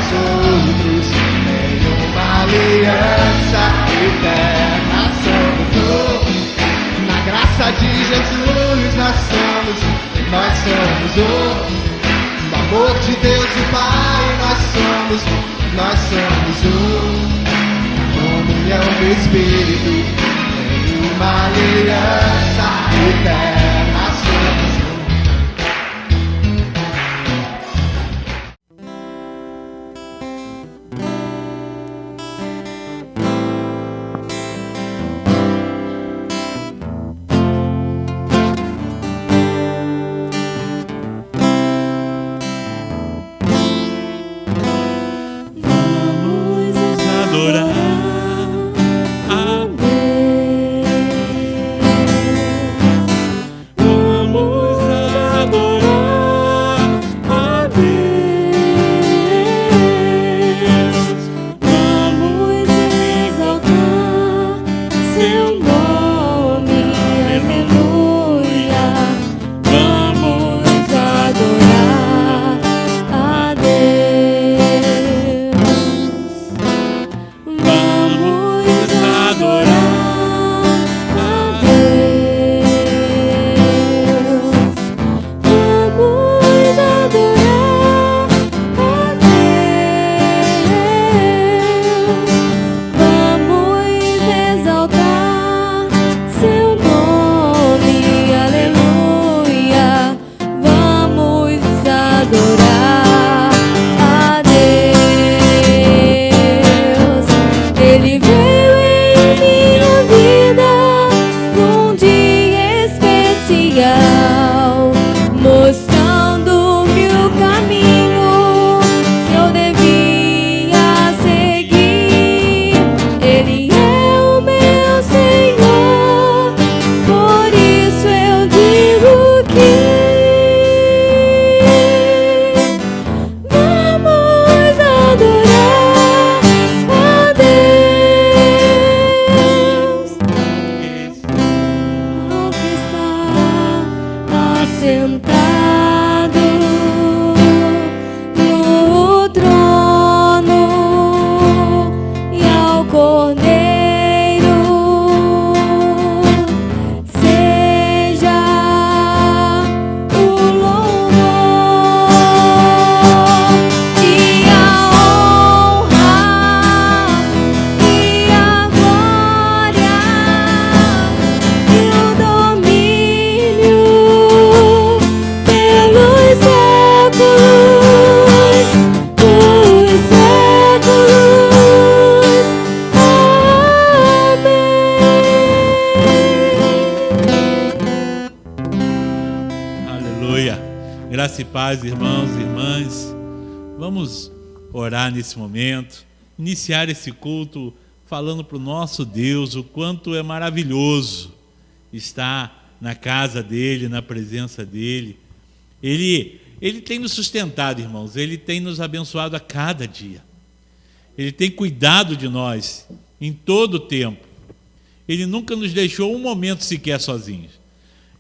nós outros, nenhuma aliança eterna somos. Na graça de Jesus nós somos um. No amor de Deus e Pai nós somos um. Comunhão do Espírito, nenhuma aliança eterna somos um. Graça e paz, irmãos e irmãs. Vamos orar nesse momento, iniciar esse culto falando para o nosso Deus o quanto é maravilhoso estar na casa dEle, na presença dEle. Ele tem nos sustentado, irmãos, Ele tem nos abençoado a cada dia. Ele tem cuidado de nós em todo o tempo. Ele nunca nos deixou um momento sequer sozinhos.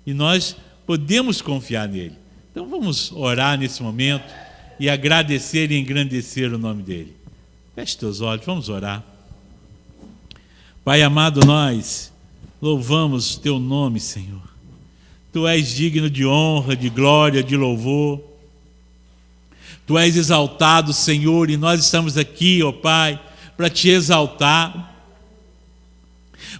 E nós podemos confiar nele. Então vamos orar nesse momento e agradecer e engrandecer o nome dele. Feche teus olhos, vamos orar. Pai amado, nós louvamos teu nome, Senhor. Tu és digno de honra, de glória, de louvor. Tu és exaltado, Senhor, e nós estamos aqui, ó Pai, para te exaltar.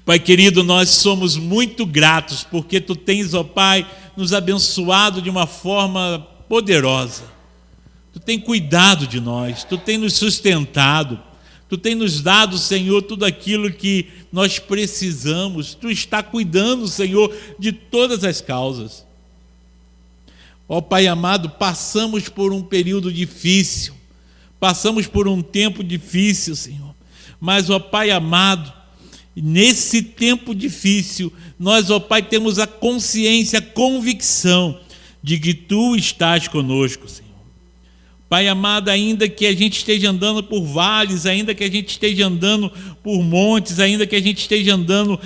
Pai querido, nós somos muito gratos porque tu tens, ó Pai, nos abençoado de uma forma poderosa. Tu tens cuidado de nós, tu tens nos sustentado, tu tens nos dado, Senhor, tudo aquilo que nós precisamos. Tu está cuidando, Senhor, de todas as causas. Ó Pai amado, passamos por um período difícil, passamos por um tempo difícil, Senhor, mas, ó Pai amado, nesse tempo difícil, nós, ó Pai, temos a consciência, a convicção de que Tu estás conosco, Senhor. Pai amado, ainda que a gente esteja andando por vales, ainda que a gente esteja andando por montes, ainda que a gente esteja andando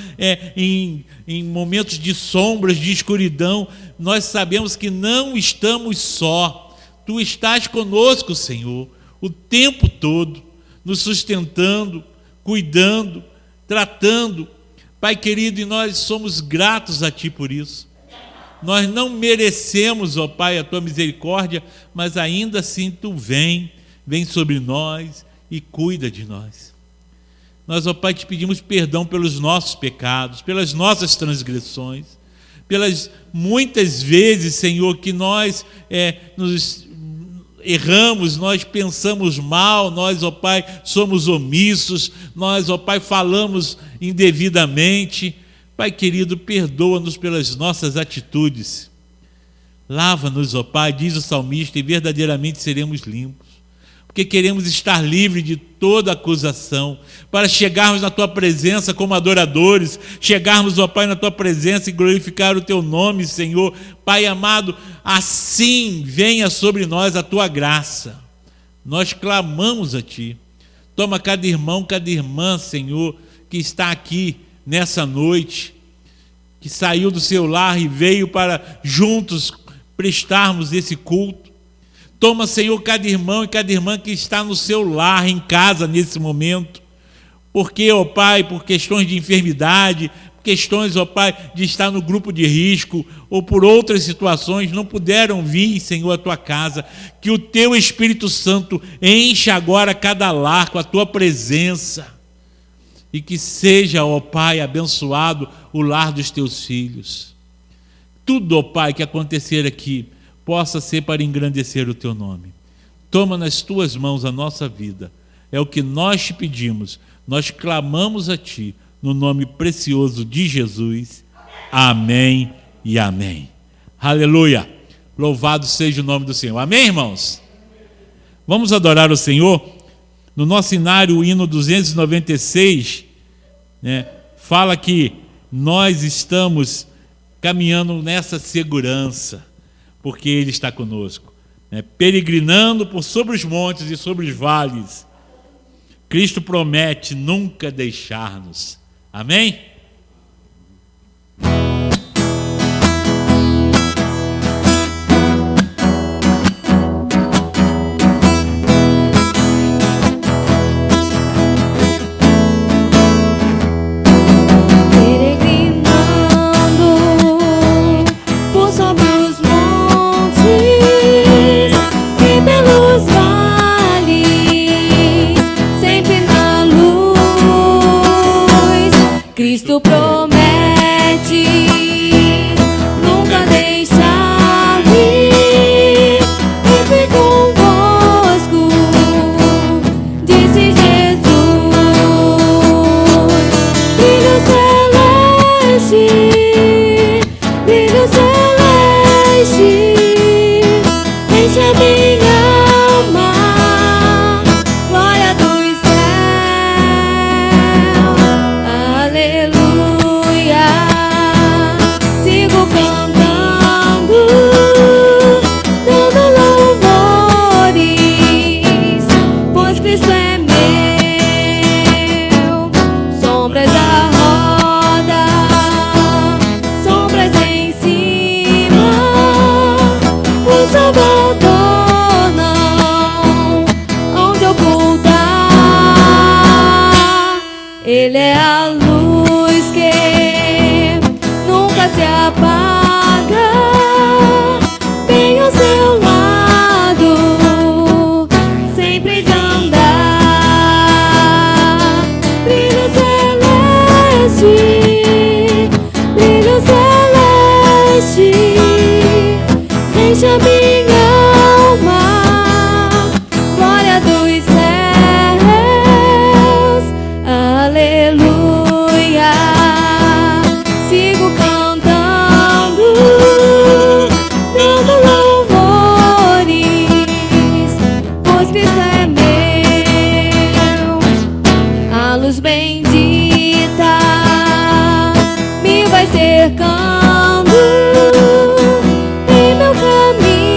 em momentos de sombras, de escuridão, nós sabemos que não estamos só. Tu estás conosco, Senhor. o tempo todo, nos sustentando, cuidando, tratando. Pai querido, e nós somos gratos a Ti por isso. Nós não merecemos, ó Pai, a Tua misericórdia, mas ainda assim Tu vem sobre nós e cuida de nós. Nós, ó Pai, Te pedimos perdão pelos nossos pecados, pelas nossas transgressões, pelas muitas vezes, Senhor, que nós nos erramos, nós pensamos mal, nós, ó Pai, somos omissos, nós, ó Pai, falamos indevidamente. Pai querido, perdoa-nos pelas nossas atitudes. Lava-nos, ó Pai, diz o salmista, e verdadeiramente seremos limpos. Porque queremos estar livres de toda acusação, para chegarmos na Tua presença como adoradores, chegarmos, ó Pai, na Tua presença e glorificar o Teu nome, Senhor. Pai amado, assim venha sobre nós a Tua graça. Nós clamamos a Ti. Toma cada irmão, cada irmã, Senhor, que está aqui nessa noite, que saiu do seu lar e veio para juntos prestarmos esse culto. Toma, Senhor, cada irmão e cada irmã que está no seu lar, em casa, nesse momento. Porque, ó Pai, por questões de enfermidade, questões, ó Pai, de estar no grupo de risco, ou por outras situações, não puderam vir, Senhor, à Tua casa. Que o Teu Espírito Santo encha agora cada lar com a Tua presença. E que seja, ó Pai, abençoado o lar dos Teus filhos. Tudo, ó Pai, que acontecer aqui, possa ser para engrandecer o Teu nome. Toma nas Tuas mãos a nossa vida. É o que nós Te pedimos. Nós clamamos a Ti, no nome precioso de Jesus. Amém e amém. Aleluia. Louvado seja o nome do Senhor. Amém, irmãos? Vamos adorar o Senhor. No nosso inário, o hino 296, fala que nós estamos caminhando nessa segurança, porque Ele está conosco, peregrinando por sobre os montes e sobre os vales. Cristo promete nunca deixar-nos. Amém? Cristo promete nunca deixar-me, sempre convosco, disse Jesus. Brilho celeste, enche a minha alma, glória dos céus. Aleluia, sigo cantando, dando louvores, pois Cristo é meu. Sombras à roda, sombras em cima, o Salvador não onde ocultar. Ele é a luz que nunca se apaga, bem ao seu lado, sempre de andar. Brilho celeste, enche a minha alma, glória dos céus. Aleluia, sigo cantando, dando louvores, pois Cristo é meu. A luz bendita me vai cercando em meu caminho.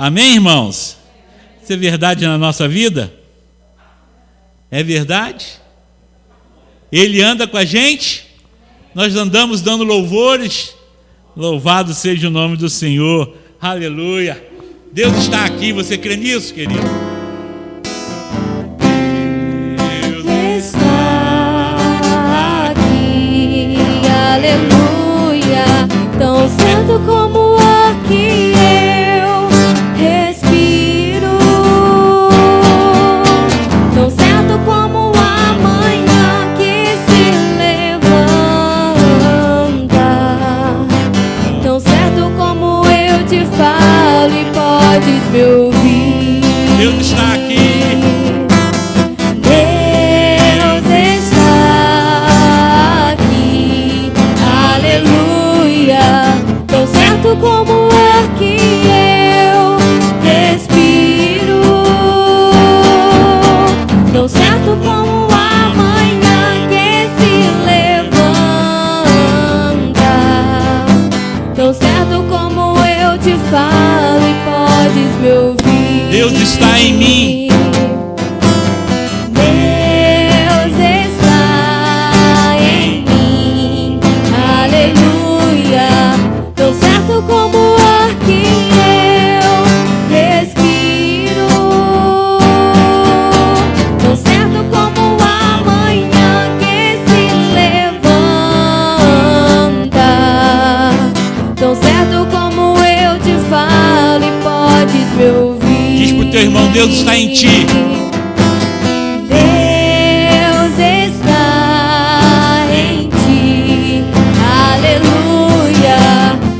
Amém, irmãos? Isso é verdade na nossa vida? É verdade? Ele anda com a gente, nós andamos dando louvores. Louvado seja o nome do Senhor, aleluia. Deus está aqui, você crê nisso, querido? Deus está aqui, aleluia. Tão certo como o ar que eu respiro, tão certo como a manhã que se levanta, tão certo como eu te falo e podes me ouvir. Deus está aqui. Deus está aqui, aleluia. Tão certo como o ar que eu respiro, tão certo como a manhã que se levanta, tão certo como eu te falo e podes me ouvir. Deus está em mim. Deus está em mim, aleluia. Tão certo como o ar que eu respiro, tão certo como a manhã que se levanta, tão certo como eu te falo e podes me ouvir. Diz pro teu irmão, Deus está em ti. Deus está em ti, aleluia.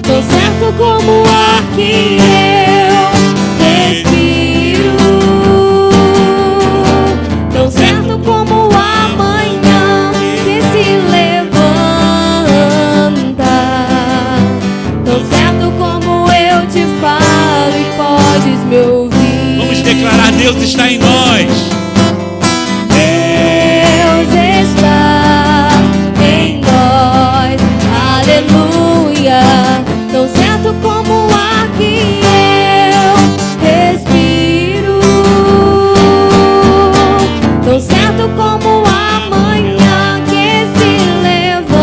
Tão certo como o ar que eu respiro, tão certo como a manhã que se levanta, tão certo como eu te falo e podes me ouvir. Vamos declarar: Deus está em nós. Deus está em nós, aleluia. Tão certo como o ar que eu respiro, tão certo como a manhã que se levanta,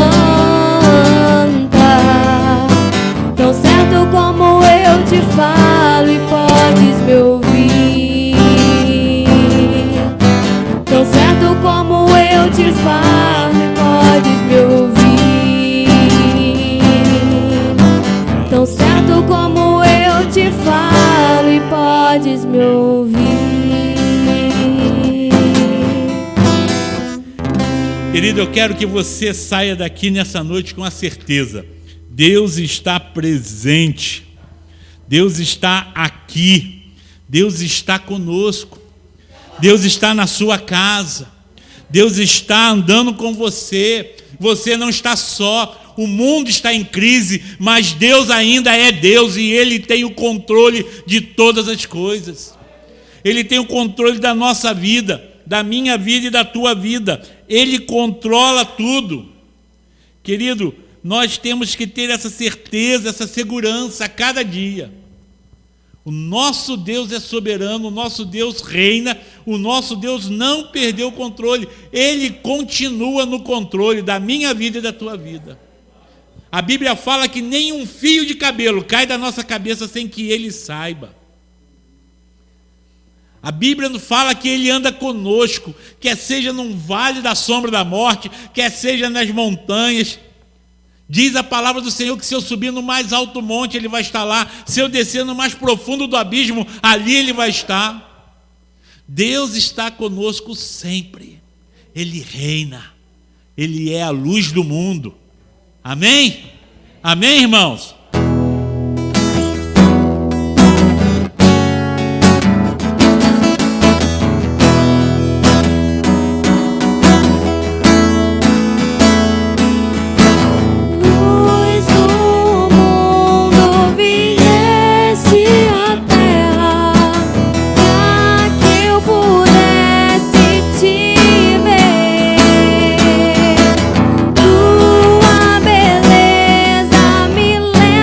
tão certo como eu te falo e podes me ouvir, tão certo como eu te falo e podes me ouvir, tão certo como eu te falo e podes me ouvir. Querido, eu quero que você saia daqui nessa noite com a certeza: Deus está presente, Deus está aqui, Deus está conosco, Deus está na sua casa, Deus está andando com você. Você não está só, o mundo está em crise, mas Deus ainda é Deus e Ele tem o controle de todas as coisas. Ele tem o controle da nossa vida, da minha vida e da tua vida. Ele controla tudo. Querido, nós temos que ter essa certeza, essa segurança a cada dia. O nosso Deus é soberano, o nosso Deus reina, o nosso Deus não perdeu o controle. Ele continua no controle da minha vida e da tua vida. A Bíblia fala que nem um fio de cabelo cai da nossa cabeça sem que Ele saiba. A Bíblia nos fala que Ele anda conosco, quer seja num vale da sombra da morte, quer seja nas montanhas. Diz a palavra do Senhor que se eu subir no mais alto monte, Ele vai estar lá. Se eu descer no mais profundo do abismo, ali Ele vai estar. Deus está conosco sempre. Ele reina. Ele é a luz do mundo. Amém? Amém, irmãos? Tua beleza me leva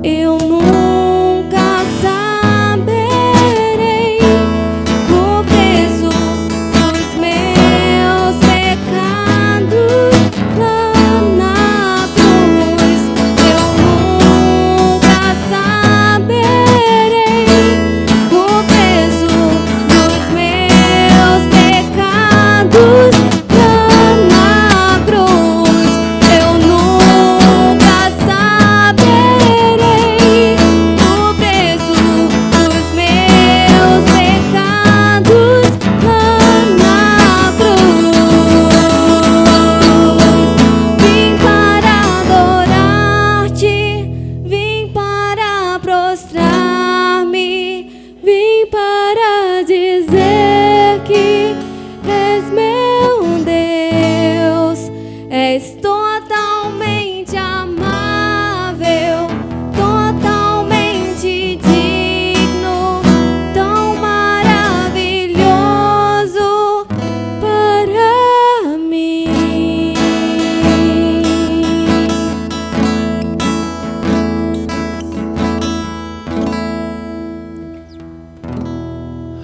eu nunca saberei o peso dos meus pecados lá na cruz. Eu nunca saberei o peso dos meus pecados lá na cruz. Eu nunca saberei o peso dos meus pecados lá na cruz. Vim para adorar-te, vim para prostrar-me, vim para dizer que és meu Deus, és totalmente amável, totalmente digno, tão maravilhoso para mim.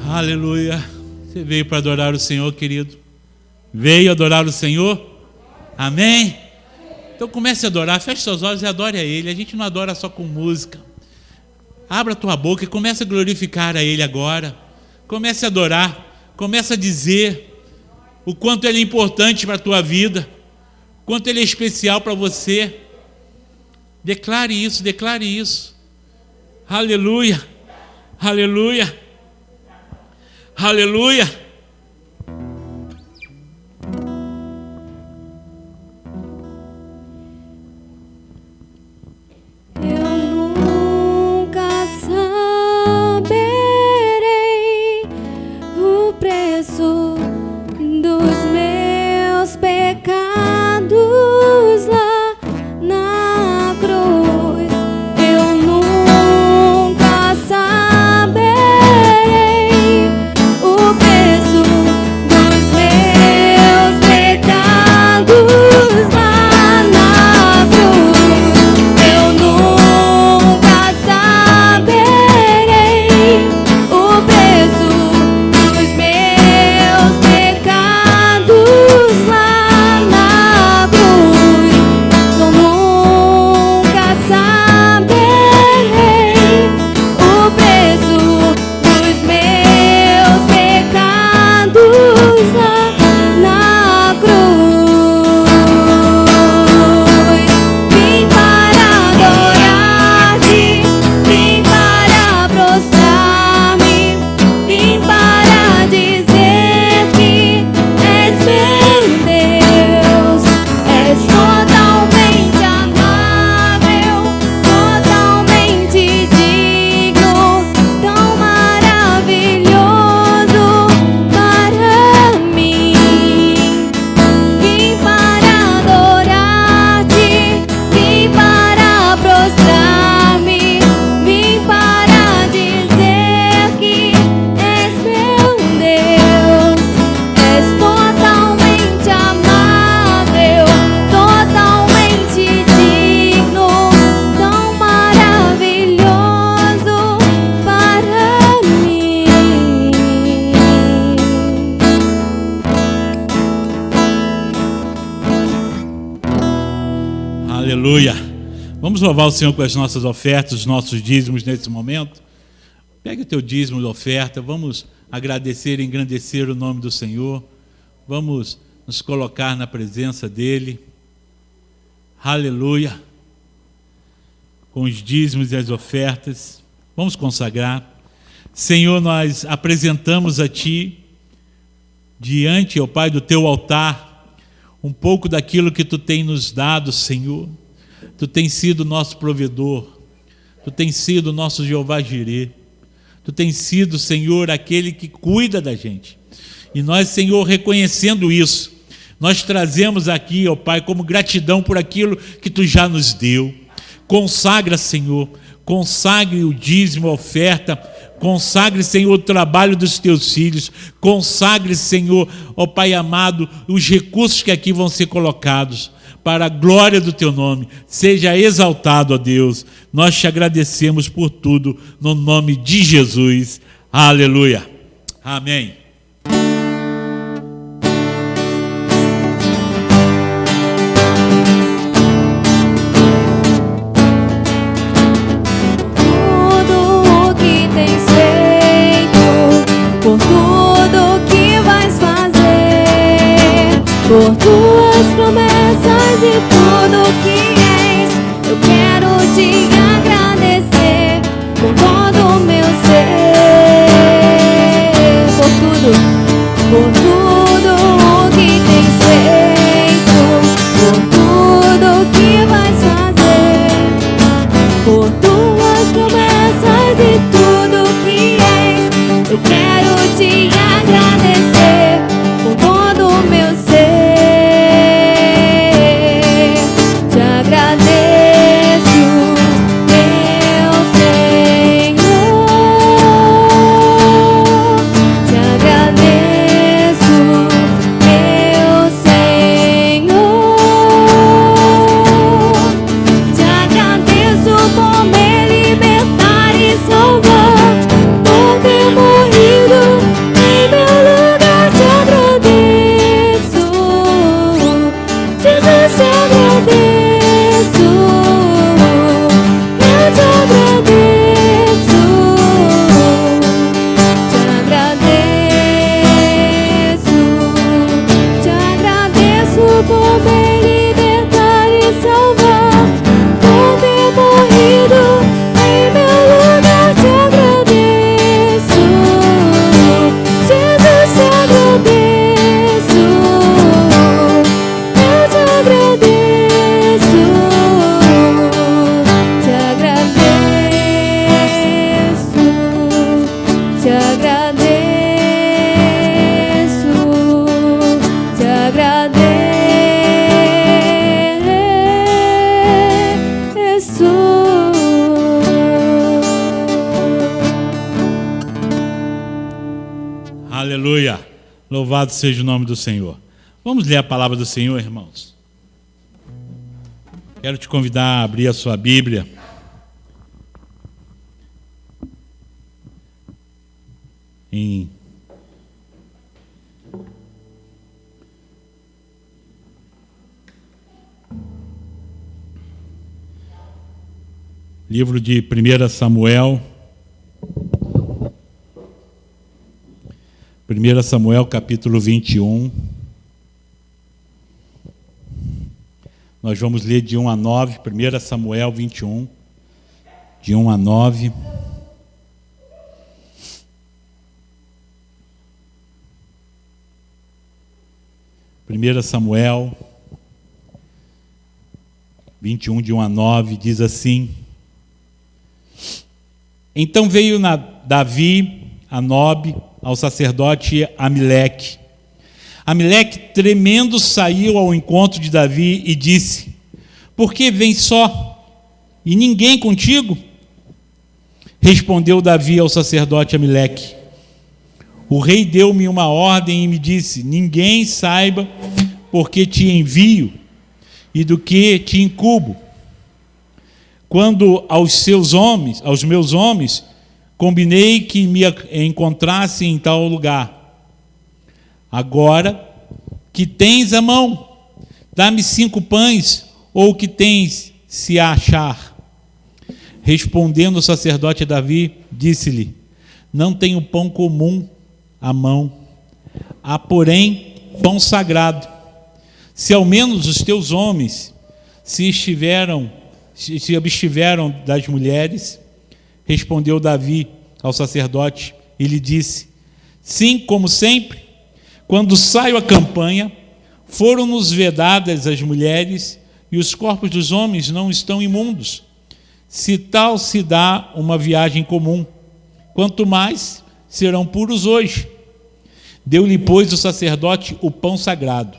Aleluia. Você veio para adorar o Senhor, querido? Veio adorar o Senhor? Amém? Então comece a adorar, feche seus olhos e adore a Ele. A gente não adora só com música. Abra a tua boca e comece a glorificar a Ele agora. Comece a adorar, comece a dizer o quanto Ele é importante para a tua vida, o quanto Ele é especial para você. Declare isso, declare isso. Aleluia, aleluia, aleluia. Eu nunca saberei o preço dos meus pecados lá na cruz. Eu nunca saberei o preço dos meus pecados lá na cruz. Eu nunca saberei o preço dos meus pecados lá na cruz. Eu nunca saberei o preço dos meus pecados lá na cruz. Vim para adorar-te, vim para prostrar-me, vim para dizer que és meu Deus, és totalmente amável, totalmente digno, tão maravilhoso para mim. Vim para adorar-te, vim para prostrar-me, vim para dizer que és meu Deus, és totalmente amável, totalmente digno, tão maravilhoso para mim. Aleluia. Vamos louvar o Senhor com as nossas ofertas, os nossos dízimos nesse momento. Pegue o teu dízimo de oferta, vamos agradecer e engrandecer o nome do Senhor. Vamos nos colocar na presença dEle. Aleluia. Com os dízimos e as ofertas, vamos consagrar. Senhor, nós apresentamos a Ti, diante, ó Pai, do Teu altar, um pouco daquilo que Tu tem nos dado, Senhor. Tu tens sido nosso provedor, Tu tens sido nosso Jeová Jirê, Tu tens sido, Senhor, aquele que cuida da gente. E nós, Senhor, reconhecendo isso, nós trazemos aqui, ó Pai, como gratidão por aquilo que Tu já nos deu. Consagra, Senhor, consagre o dízimo, a oferta, consagre, Senhor, o trabalho dos Teus filhos, consagre, Senhor, ó Pai amado, os recursos que aqui vão ser colocados. para a glória do teu nome. Seja exaltado, ó Deus. Nós te agradecemos por tudo, no nome de Jesus. Aleluia. Amém. Por tuas promessas e tudo que és, eu quero te agradecer com todo o meu ser. Por tudo o que tens feito, por tudo que vais fazer, por tuas promessas e tudo que és, eu quero te agradecer com todo o meu ser. Aleluia. Louvado seja o nome do Senhor. Vamos ler a palavra do Senhor, irmãos. Quero te convidar a abrir a sua Bíblia. Em livro de 1 Samuel. 1 Samuel capítulo 21. Nós vamos ler de 1 a 9. 1 Samuel 21, de 1 a 9. Primeira Samuel 21, de 1 a 9, diz assim: Então veio Davi a Nob, ao sacerdote Amileque. Amileque, tremendo, saiu ao encontro de Davi e disse: Por que vens só, e ninguém contigo? Respondeu Davi ao sacerdote Amileque: O rei deu-me uma ordem e me disse: Ninguém saiba porque te envio e do que te incubo. Quando aos meus homens, combinei que me encontrasse em tal lugar. Agora, que tens à mão? Dá-me 5 pães, ou o que tens se achar. Respondendo o sacerdote Davi, disse-lhe: Não tenho pão comum à mão, há, porém, pão sagrado. Se ao menos os teus homens se abstiveram das mulheres. Respondeu Davi ao sacerdote e lhe disse: Sim, como sempre, quando saio à campanha, foram-nos vedadas as mulheres e os corpos dos homens não estão imundos. Se tal se dá uma viagem comum, quanto mais serão puros hoje. Deu-lhe, pois, o sacerdote o pão sagrado,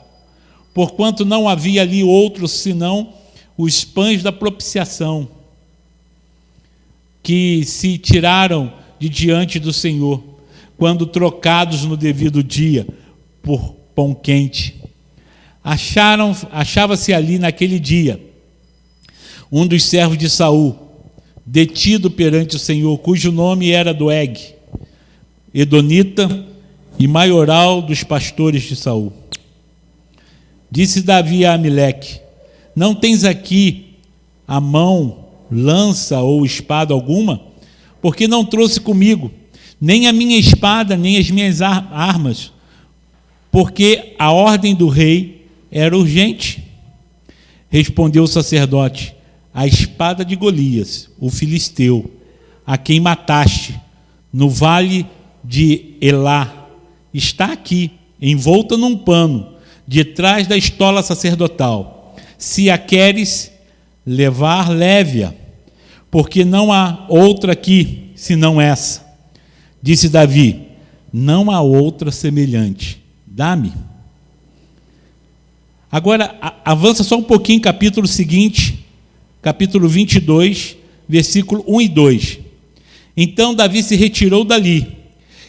porquanto não havia ali outro senão os pães da propiciação, que se tiraram de diante do Senhor, quando trocados no devido dia por pão quente. achava-se ali naquele dia um dos servos de Saul, detido perante o Senhor, cujo nome era Doeg, edonita e maioral dos pastores de Saul. Disse Davi a Amileque: não tens aqui à mão lança ou espada alguma? Porque não trouxe comigo nem a minha espada, nem as minhas armas, porque a ordem do rei era urgente. Respondeu o sacerdote: a espada de Golias, o filisteu, a quem mataste no vale de Elá, está aqui, envolta num pano, detrás da estola sacerdotal. Se a queres levar, leve-a, porque não há outra aqui, senão essa. Disse Davi: não há outra semelhante, dá-me. Agora, avança só um pouquinho, capítulo seguinte, capítulo 22, versículo 1 e 2. Então Davi se retirou dali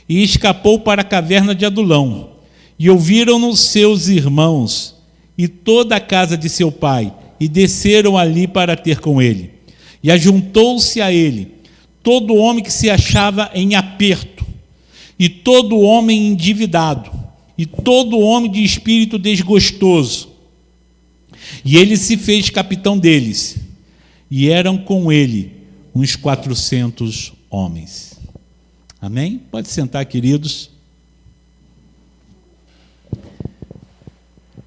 e escapou para a caverna de Adulão. E ouviram-no seus irmãos e toda a casa de seu pai, e desceram ali para ter com ele. E ajuntou-se a ele todo homem que se achava em aperto, e todo homem endividado, e todo homem de espírito desgostoso. E ele se fez capitão deles, e eram com ele uns 400 homens. Amém? Pode sentar, queridos.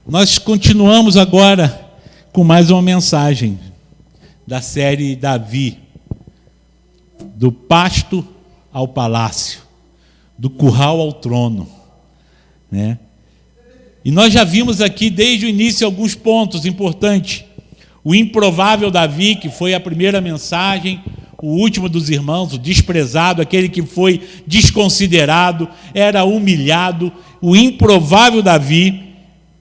Nós continuamos agora com mais uma mensagem da série Davi, do pasto ao palácio, do curral ao trono, né? E nós já vimos aqui desde o início alguns pontos importantes. O improvável Davi, que foi a primeira mensagem, o último dos irmãos, o desprezado, aquele que foi desconsiderado, era humilhado. O improvável Davi,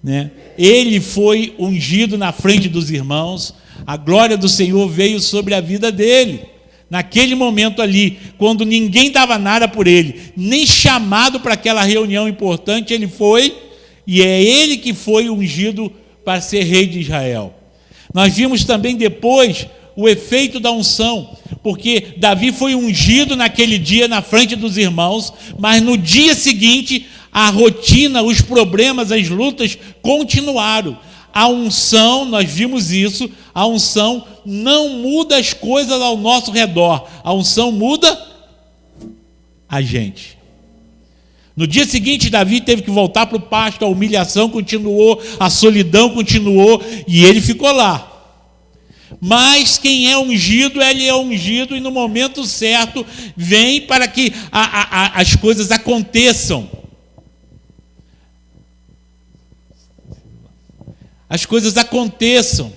né? Ele foi ungido na frente dos irmãos, a glória do Senhor veio sobre a vida dele. Naquele momento ali, quando ninguém dava nada por ele, nem chamado para aquela reunião importante, ele foi, e é ele que foi ungido para ser rei de Israel. Nós vimos também depois o efeito da unção, porque Davi foi ungido naquele dia na frente dos irmãos, mas no dia seguinte a rotina, os problemas, as lutas continuaram. A unção, nós vimos isso, a unção não muda as coisas ao nosso redor, a unção muda a gente. No dia seguinte, Davi teve que voltar para o pasto, a humilhação continuou, a solidão continuou, e ele ficou lá. Mas quem é ungido, ele é ungido, e no momento certo vem para que as coisas aconteçam. As coisas aconteçam.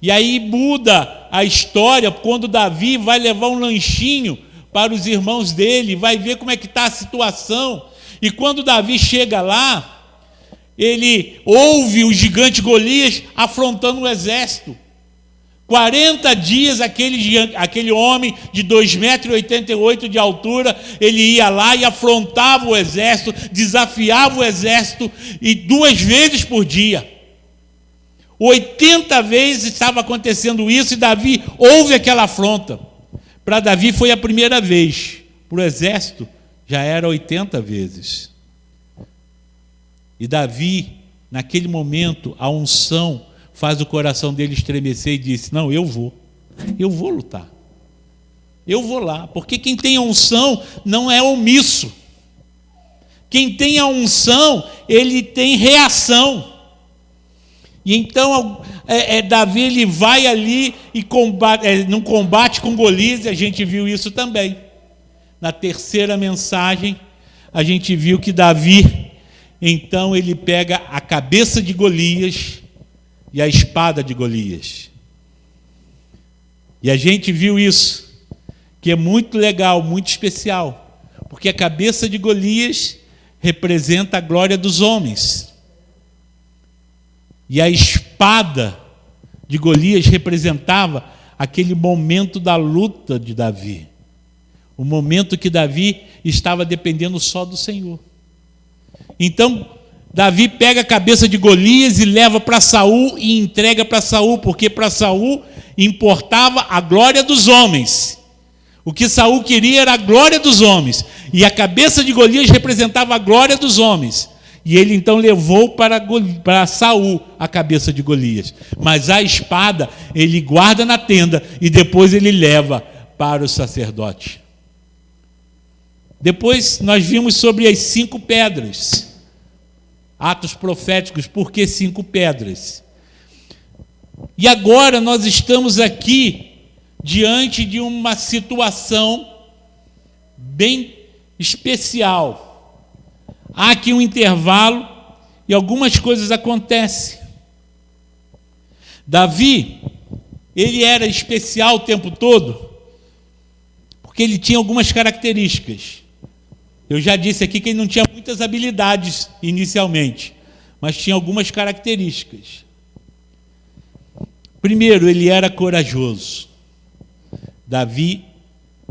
E aí muda a história quando Davi vai levar um lanchinho para os irmãos dele, vai ver como é que está a situação. E quando Davi chega lá, ele ouve o gigante Golias afrontando o exército. 40 dias aquele homem de 2,88 m de altura, ele ia lá e afrontava o exército, desafiava o exército, e 2 vezes por dia. 80 vezes estava acontecendo isso, e Davi ouve aquela afronta. Para Davi foi a primeira vez, para o exército já era 80 vezes. E Davi, naquele momento, a unção faz o coração dele estremecer e disse: não, eu vou lutar, eu vou lá, porque quem tem a unção não é omisso, quem tem a unção, ele tem reação. E então Davi, ele vai ali e num combate com Golias, e a gente viu isso também. Na terceira mensagem, a gente viu que Davi, então ele pega a cabeça de Golias e a espada de Golias. E a gente viu isso, que é muito legal, muito especial, porque a cabeça de Golias representa a glória dos homens, e a espada de Golias representava aquele momento da luta de Davi, o momento que Davi estava dependendo só do Senhor. Então, Davi pega a cabeça de Golias e leva para Saul e entrega para Saul, porque para Saul importava a glória dos homens. O que Saul queria era a glória dos homens, e a cabeça de Golias representava a glória dos homens. E ele então levou para Saul a cabeça de Golias, mas a espada ele guarda na tenda e depois ele leva para o sacerdote. Depois nós vimos sobre as 5 pedras, atos proféticos. Por que 5 pedras? E agora nós estamos aqui diante de uma situação bem especial. Há aqui um intervalo e algumas coisas acontecem. Davi, ele era especial o tempo todo, porque ele tinha algumas características. Eu já disse aqui que ele não tinha muitas habilidades inicialmente, mas tinha algumas características. Primeiro, ele era corajoso. Davi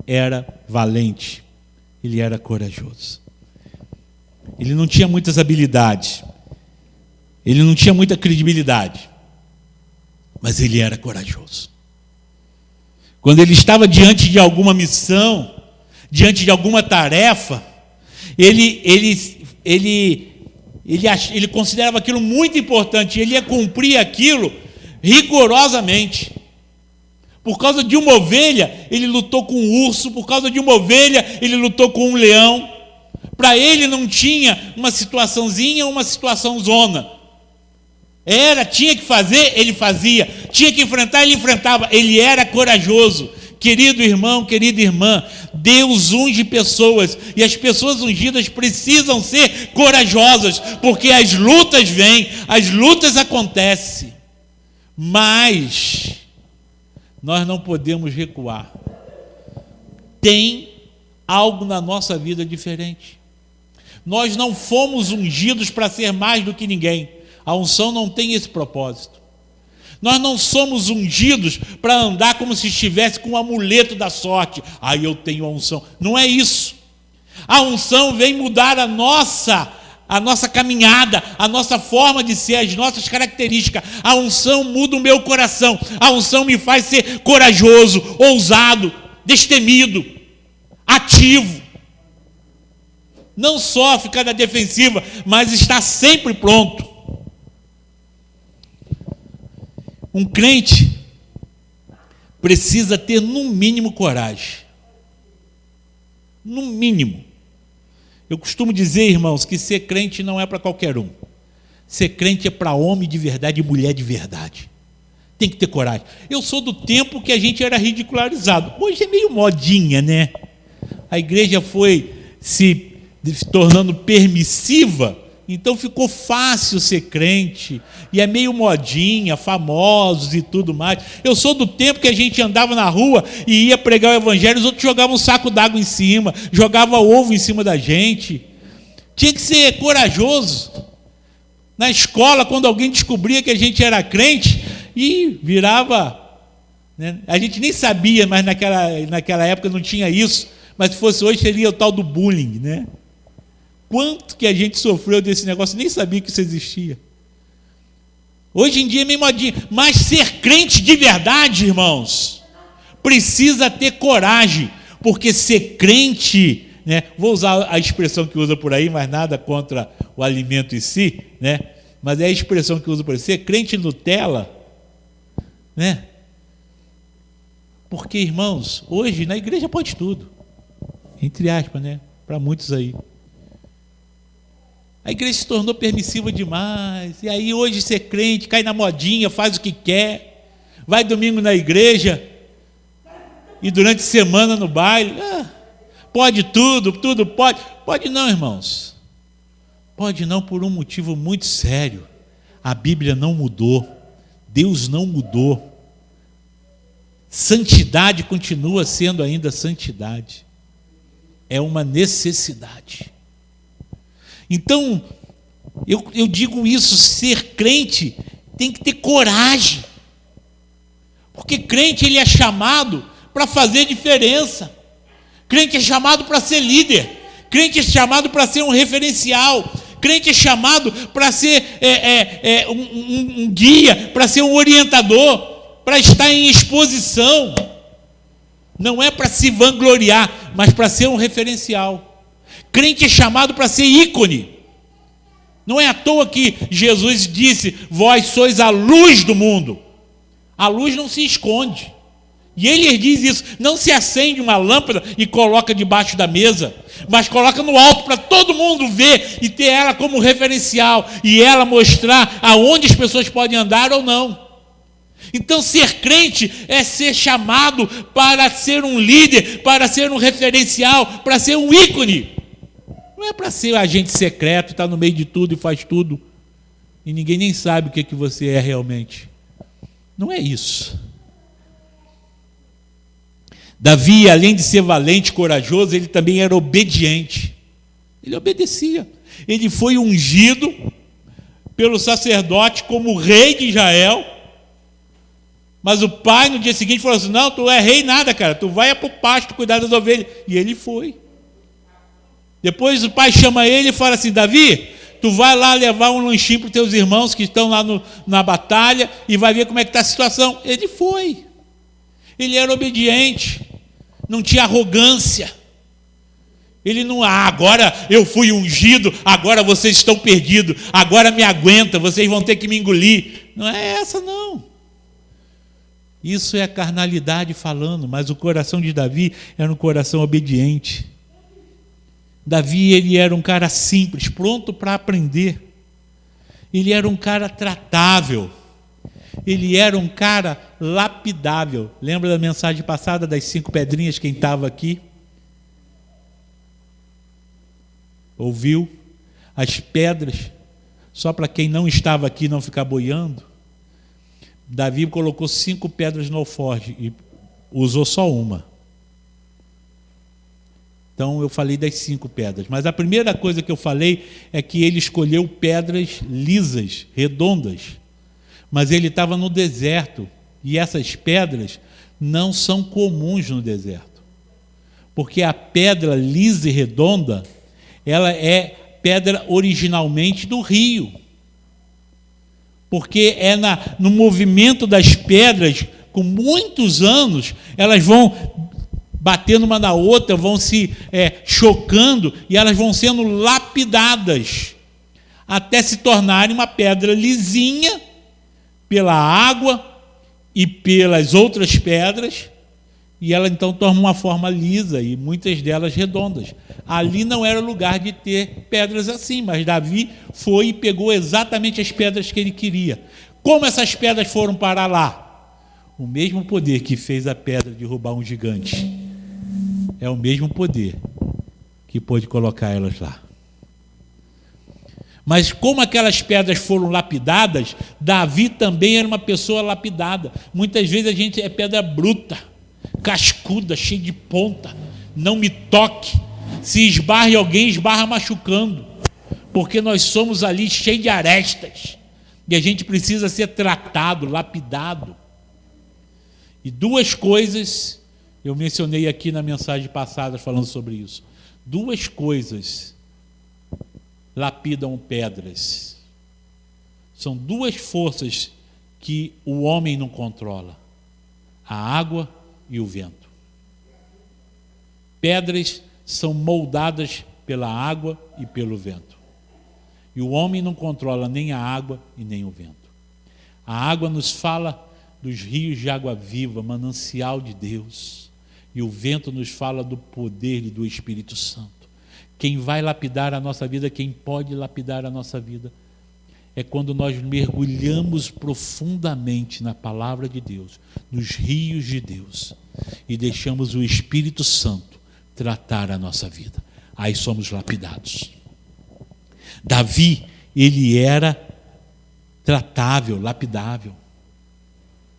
era valente, ele era corajoso. Ele não tinha muitas habilidades, ele não tinha muita credibilidade, mas ele era corajoso. Quando ele estava diante de alguma missão, diante de alguma tarefa, ele considerava aquilo muito importante, ele ia cumprir aquilo rigorosamente. Por causa de uma ovelha, ele lutou com um urso. Por causa de uma ovelha, ele lutou com um leão. Para ele não tinha uma situaçãozinha, uma situação zona. Tinha que fazer, ele fazia. Tinha que enfrentar, ele enfrentava. Ele era corajoso. Querido irmão, querida irmã, Deus unge pessoas, e as pessoas ungidas precisam ser corajosas, porque as lutas vêm, as lutas acontecem. Mas nós não podemos recuar. Tem algo na nossa vida diferente. Nós não fomos ungidos para ser mais do que ninguém. A unção não tem esse propósito. Nós não somos ungidos para andar como se estivesse com um amuleto da sorte. Eu tenho a unção. Não é isso. A unção vem mudar a nossa caminhada, a nossa forma de ser, as nossas características. A unção muda o meu coração. A unção me faz ser corajoso, ousado, destemido, ativo. Não só ficar na defensiva, mas estar sempre pronto. Um crente precisa ter, no mínimo, coragem. No mínimo. Eu costumo dizer, irmãos, que ser crente não é para qualquer um. Ser crente é para homem de verdade e mulher de verdade. Tem que ter coragem. Eu sou do tempo que a gente era ridicularizado. Hoje é meio modinha, né? A igreja foi se tornando permissiva, então ficou fácil ser crente, e é meio modinha, famosos e tudo mais. Eu sou do tempo que a gente andava na rua e ia pregar o evangelho, os outros jogavam um saco d'água em cima, jogavam ovo em cima da gente. Tinha que ser corajoso. Na escola, quando alguém descobria que a gente era crente, e virava, né? A gente nem sabia, mas naquela época não tinha isso, mas se fosse hoje seria o tal do bullying, né? Quanto que a gente sofreu desse negócio, nem sabia que isso existia. Hoje em dia é meio modinha, mas ser crente de verdade, irmãos, precisa ter coragem, porque ser crente, né, vou usar a expressão que usa por aí, mas nada contra o alimento em si, né, mas é a expressão que usa por aí, ser crente Nutella, né, porque, irmãos, hoje na igreja pode tudo, entre aspas, né, para muitos aí. A igreja se tornou permissiva demais, e aí hoje ser crente, cai na modinha, faz o que quer, vai domingo na igreja, e durante a semana no baile, pode tudo pode. Pode não, irmãos, pode não, por um motivo muito sério. A Bíblia não mudou, Deus não mudou, santidade continua sendo ainda santidade, é uma necessidade. Então, eu digo isso, ser crente tem que ter coragem, porque crente ele é chamado para fazer diferença, crente é chamado para ser líder, crente é chamado para ser um referencial, Crente é chamado para ser um guia, para ser um orientador, para estar em exposição. Não é para se vangloriar, mas para ser um referencial. Crente é chamado para ser ícone. Não é à toa que Jesus disse: vós sois a luz do mundo. A luz não se esconde. E ele diz isso: não se acende uma lâmpada e coloca debaixo da mesa, mas coloca no alto para todo mundo ver e ter ela como referencial e ela mostrar aonde as pessoas podem andar ou não. Então, ser crente é ser chamado para ser um líder, para ser um referencial, para ser um ícone. Não é para ser agente secreto, estar no meio de tudo e faz tudo, e ninguém nem sabe o que você é realmente. Não é isso. Davi, além de ser valente e corajoso, ele também era obediente. Ele obedecia. Ele foi ungido pelo sacerdote como rei de Israel. Mas o pai no dia seguinte falou assim: não, tu é rei nada, cara, tu vai para o pasto cuidar das ovelhas. E ele foi. Depois o pai chama ele e fala assim: Davi, tu vai lá levar um lanchinho para os teus irmãos que estão lá na batalha e vai ver como é que está a situação. Ele foi. Ele era obediente, não tinha arrogância. Ele não, agora eu fui ungido, agora vocês estão perdidos, agora me aguenta, vocês vão ter que me engolir. Não é essa, não. Isso é a carnalidade falando, mas o coração de Davi era um coração obediente. Davi, ele era um cara simples, pronto para aprender. Ele era um cara tratável. Ele era um cara lapidável. Lembra da mensagem passada das 5 pedrinhas? Quem estava aqui ouviu? As pedras, só para quem não estava aqui não ficar boiando. Davi colocou 5 pedras no alforje e usou só uma. Então eu falei das 5 pedras. Mas a primeira coisa que eu falei é que ele escolheu pedras lisas, redondas. Mas ele estava no deserto. E essas pedras não são comuns no deserto. Porque a pedra lisa e redonda, ela é pedra originalmente do rio. Porque é no movimento das pedras, com muitos anos, elas vão batendo uma na outra, vão se chocando, e elas vão sendo lapidadas, até se tornarem uma pedra lisinha, pela água e pelas outras pedras, e ela então toma uma forma lisa, e muitas delas redondas. Ali não era lugar de ter pedras assim, mas Davi foi e pegou exatamente as pedras que ele queria. Como essas pedras foram parar lá? O mesmo poder que fez a pedra derrubar um gigante é o mesmo poder que pôde colocar elas lá. Mas como aquelas pedras foram lapidadas, Davi também era uma pessoa lapidada. Muitas vezes a gente é pedra bruta, cascuda, cheia de ponta. Não me toque. Se esbarra em alguém, esbarra machucando. Porque nós somos ali cheios de arestas. E a gente precisa ser tratado, lapidado. E 2 coisas, eu mencionei aqui na mensagem passada falando sobre isso. 2 coisas lapidam pedras. São 2 forças que o homem não controla: a água e o vento. Pedras são moldadas pela água e pelo vento. E o homem não controla nem a água e nem o vento. A água nos fala dos rios de água viva, manancial de Deus. E o vento nos fala do poder e do Espírito Santo. Quem vai lapidar a nossa vida, quem pode lapidar a nossa vida, é quando nós mergulhamos profundamente na palavra de Deus, nos rios de Deus, e deixamos o Espírito Santo tratar a nossa vida. Aí somos lapidados. Davi, ele era tratável, lapidável.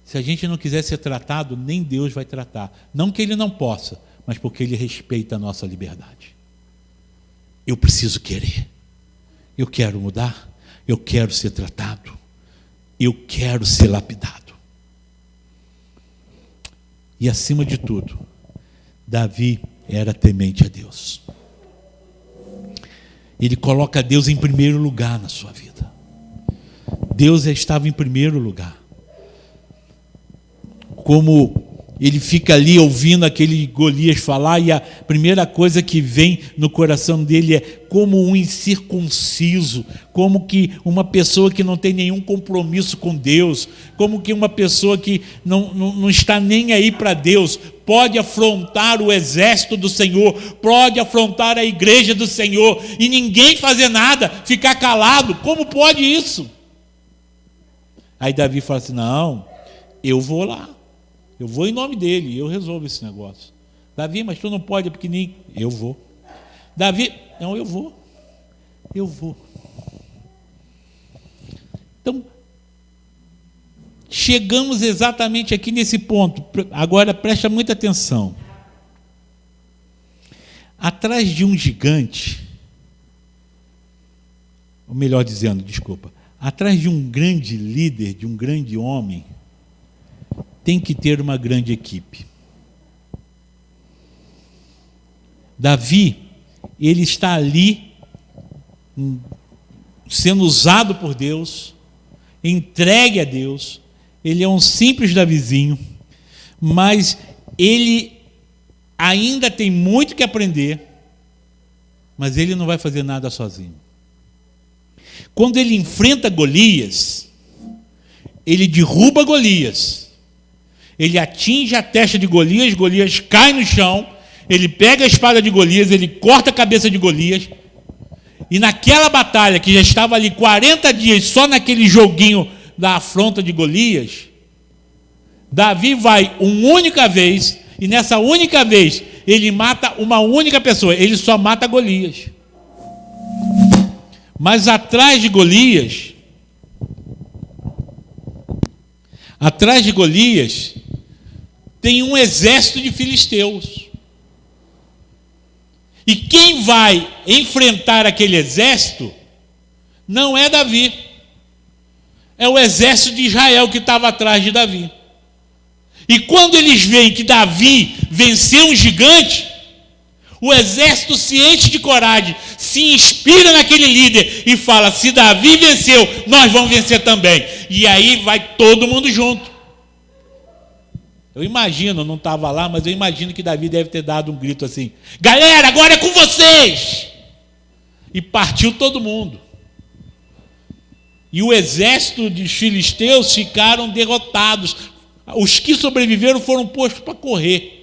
Se a gente não quiser ser tratado, nem Deus vai tratar. Não que ele não possa, mas porque ele respeita a nossa liberdade. Eu preciso querer. Eu quero mudar. Eu quero ser tratado. Eu quero ser lapidado. E acima de tudo, Davi era temente a Deus. ele coloca Deus em primeiro lugar na sua vida. Deus estava em primeiro lugar. Como ele fica ali ouvindo aquele Golias falar, e a primeira coisa que vem no coração dele é como um incircunciso, como que uma pessoa que não tem nenhum compromisso com Deus, como que uma pessoa que não está nem aí para Deus, pode afrontar o exército do Senhor, pode afrontar a igreja do Senhor, e ninguém fazer nada, ficar calado. Como pode isso? Aí Davi fala assim: não, eu vou lá. Eu vou em nome dele, eu resolvo esse negócio. Davi, mas tu não pode, é pequenininho. Eu vou. Davi, não, eu vou. Eu vou. Então, chegamos exatamente aqui nesse ponto. Agora, presta muita atenção. Atrás de um gigante, ou melhor dizendo, desculpa, atrás de um grande líder, de um grande homem, tem que ter uma grande equipe. Davi, ele está ali, sendo usado por Deus, entregue a Deus. Ele é um simples Davizinho, mas ele ainda tem muito que aprender, mas ele não vai fazer nada sozinho. Quando ele enfrenta Golias, ele derruba Golias, ele atinge a testa de Golias, Golias cai no chão, ele pega a espada de Golias, ele corta a cabeça de Golias, e naquela batalha, que já estava ali 40 dias, só naquele joguinho da afronta de Golias, Davi vai uma única vez, e nessa única vez, ele mata uma única pessoa, ele só mata Golias. Mas atrás de Golias, tem um exército de filisteus. E quem vai enfrentar aquele exército não é Davi. É o exército de Israel que estava atrás de Davi. E quando eles veem que Davi venceu um gigante, o exército se enche de coragem, se inspira naquele líder e fala: se Davi venceu, nós vamos vencer também. E aí vai todo mundo junto. Eu imagino, não estava lá, mas eu imagino que Davi deve ter dado um grito assim: galera, agora é com vocês! E partiu todo mundo. E o exército dos filisteus ficaram derrotados. Os que sobreviveram foram postos para correr.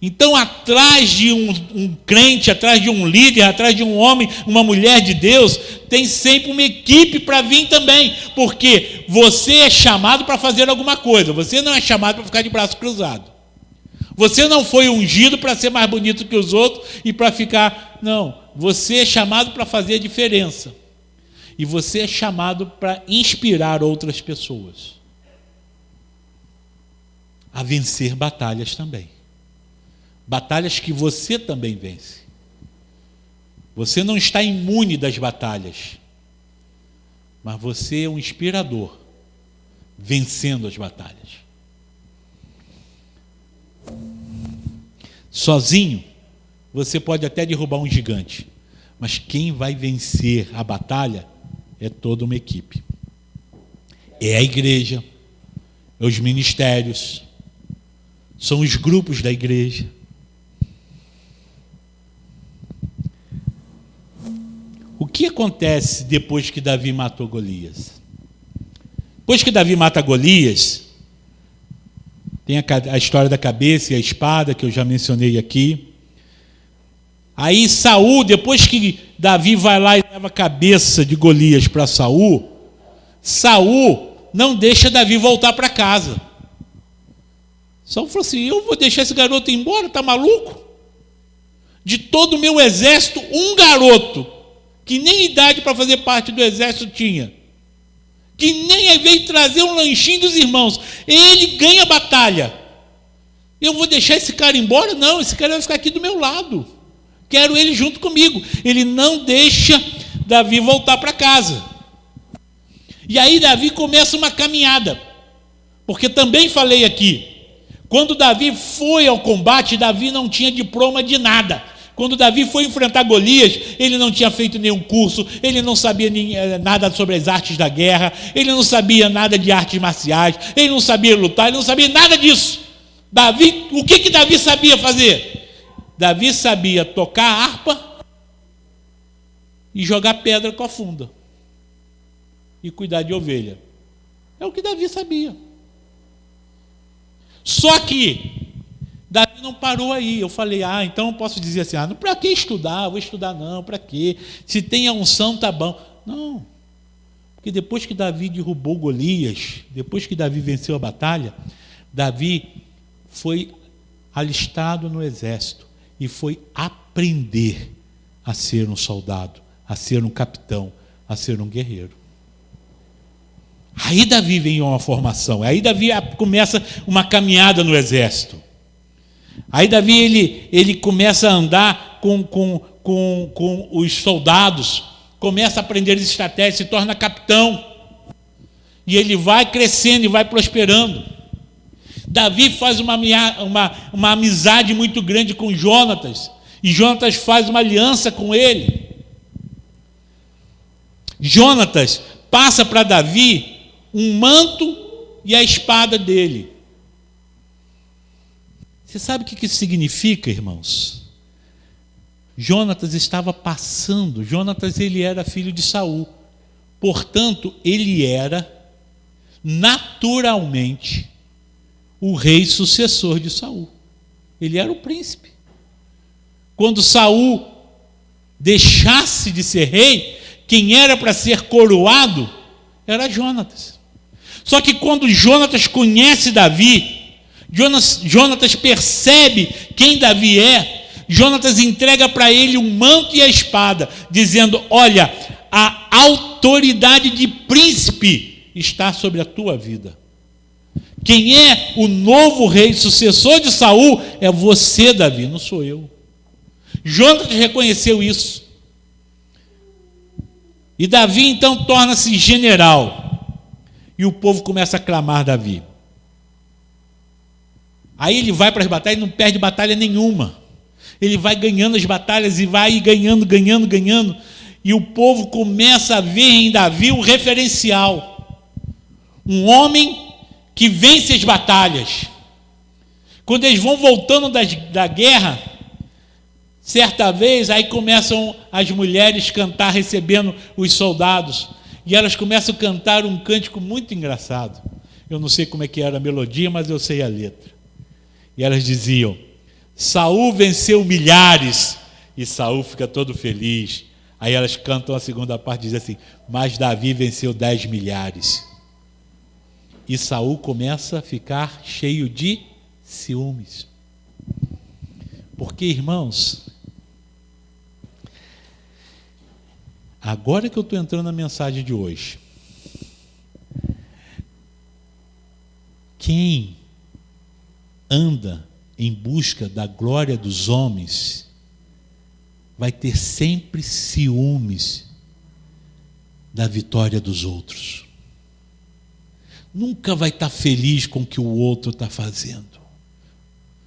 Então, atrás de um crente, atrás de um líder, atrás de um homem, uma mulher de Deus, tem sempre uma equipe para vir também, porque você é chamado para fazer alguma coisa, você não é chamado para ficar de braço cruzado. Você não foi ungido para ser mais bonito que os outros e para ficar... Não, você é chamado para fazer a diferença. E você é chamado para inspirar outras pessoas a vencer batalhas também. Batalhas que você também vence. Você não está imune das batalhas, mas você é um inspirador, vencendo as batalhas. Sozinho, você pode até derrubar um gigante, mas quem vai vencer a batalha é toda uma equipe. É a igreja, é os ministérios, são os grupos da igreja. O que acontece depois que Davi matou Golias? Depois que Davi mata Golias, tem a história da cabeça e a espada, que eu já mencionei aqui. Aí Saul, depois que Davi vai lá e leva a cabeça de Golias para Saul, Saul não deixa Davi voltar para casa. Saul falou assim: eu vou deixar esse garoto ir embora, está maluco? De todo o meu exército, um garoto que nem idade para fazer parte do exército tinha, que nem veio trazer um lanchinho dos irmãos, ele ganha a batalha. Eu vou deixar esse cara embora? Não, esse cara vai ficar aqui do meu lado. Quero ele junto comigo. Ele não deixa Davi voltar para casa. E aí Davi começa uma caminhada, porque também falei aqui, quando Davi foi ao combate, Davi não tinha diploma de nada. Quando Davi foi enfrentar Golias, ele não tinha feito nenhum curso, ele não sabia nada sobre as artes da guerra, ele não sabia nada de artes marciais, ele não sabia lutar, ele não sabia nada disso. Davi, o que Davi sabia fazer? Davi sabia tocar a harpa e jogar pedra com a funda e cuidar de ovelha. É o que Davi sabia. Só que Davi não parou aí. Eu falei, então eu posso dizer assim, para que estudar? Vou estudar não, para quê? Se tem a unção, tá bom. Não, porque depois que Davi derrubou Golias, depois que Davi venceu a batalha, Davi foi alistado no exército e foi aprender a ser um soldado, a ser um capitão, a ser um guerreiro. Aí Davi vem uma formação, aí Davi começa uma caminhada no exército. Aí Davi ele começa a andar com os soldados, começa a aprender as estratégias, se torna capitão. E ele vai crescendo e vai prosperando. Davi faz uma amizade muito grande com Jonatas, e Jonatas faz uma aliança com ele. Jonatas passa para Davi um manto e a espada dele. Você sabe o que isso significa, irmãos? Jonatas estava passando, Jonatas ele era filho de Saul, portanto ele era naturalmente o rei sucessor de Saul. Ele era o príncipe. Quando Saul deixasse de ser rei, quem era para ser coroado era Jonatas. Só que quando Jonatas conhece Davi, Jonatas percebe quem Davi é, Jonatas entrega para ele um manto e a espada, dizendo, olha, a autoridade de príncipe está sobre a tua vida. Quem é o novo rei, sucessor de Saul, é você, Davi, não sou eu. Jonatas reconheceu isso. E Davi então torna-se general. E o povo começa a clamar Davi. Aí ele vai para as batalhas e não perde batalha nenhuma. Ele vai ganhando as batalhas e vai ganhando. E o povo começa a ver em Davi um referencial. Um homem que vence as batalhas. Quando eles vão voltando da guerra, certa vez, aí começam as mulheres cantar recebendo os soldados. E elas começam a cantar um cântico muito engraçado. Eu não sei como é que era a melodia, mas eu sei a letra. E elas diziam, Saul venceu milhares, e Saul fica todo feliz. Aí elas cantam a segunda parte, dizem assim, mas Davi venceu 10 milhares. E Saul começa a ficar cheio de ciúmes. Porque, irmãos, agora que eu estou entrando na mensagem de hoje, quem anda em busca da glória dos homens vai ter sempre ciúmes da vitória dos outros. Nunca vai estar feliz com o que o outro está fazendo.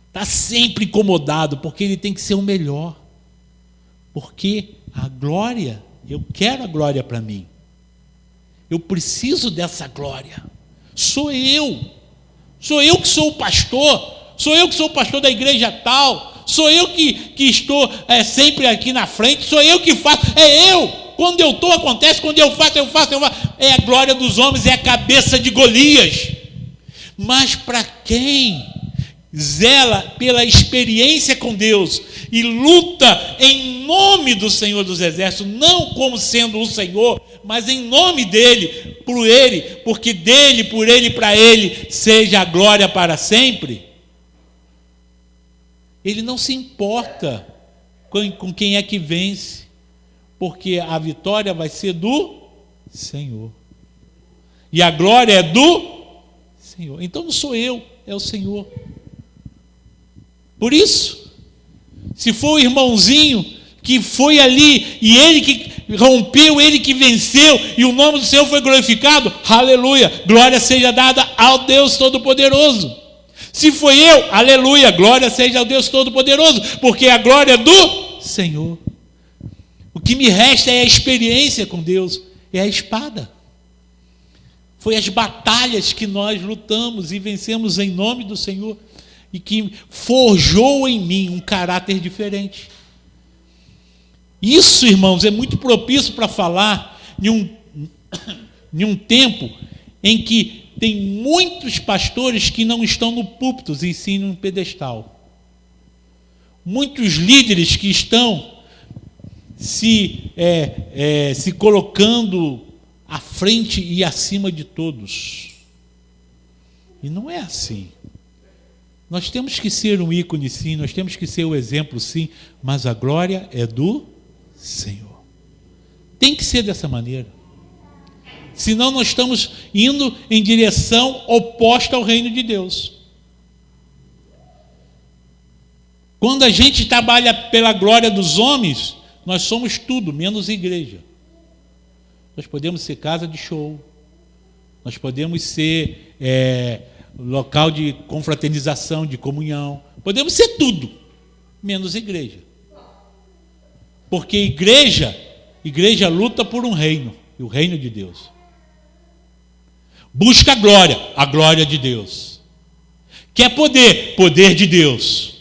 Está sempre incomodado, porque ele tem que ser o melhor. Porque a glória, eu quero a glória para mim. Eu preciso dessa glória. Sou eu que sou o pastor. Sou eu que sou o pastor da igreja tal. Sou eu que estou sempre aqui na frente. Sou eu que faço. É eu. Quando eu estou, acontece. Quando eu faço. É a glória dos homens, é a cabeça de Golias. Mas para quem zela pela experiência com Deus e luta em nome do Senhor dos Exércitos, não como sendo o Senhor, mas em nome dele, por ele, porque dele, por ele e para ele seja a glória para sempre, ele não se importa com quem é que vence, porque a vitória vai ser do Senhor e a glória é do Senhor. Então não sou eu, é o Senhor. Por isso, se for o irmãozinho que foi ali, e ele que rompeu, ele que venceu, e o nome do Senhor foi glorificado, aleluia, glória seja dada ao Deus Todo-Poderoso. Se foi eu, aleluia, glória seja ao Deus Todo-Poderoso, porque a glória é do Senhor. O que me resta é a experiência com Deus, é a espada. Foi as batalhas que nós lutamos e vencemos em nome do Senhor e que forjou em mim um caráter diferente. Isso, irmãos, é muito propício para falar em um tempo em que tem muitos pastores que não estão no púlpito e sim no pedestal. Muitos líderes que estão se colocando à frente e acima de todos. E não é assim. Nós temos que ser um ícone, sim, nós temos que ser o exemplo, sim, mas a glória é do Senhor. Tem que ser dessa maneira. Senão nós estamos indo em direção oposta ao reino de Deus. Quando a gente trabalha pela glória dos homens, nós somos tudo, menos igreja. Nós podemos ser casa de show, nós podemos ser local de confraternização, de comunhão, podemos ser tudo, menos igreja. Porque igreja luta por um reino, e o reino de Deus. Busca a glória de Deus. Quer poder de Deus.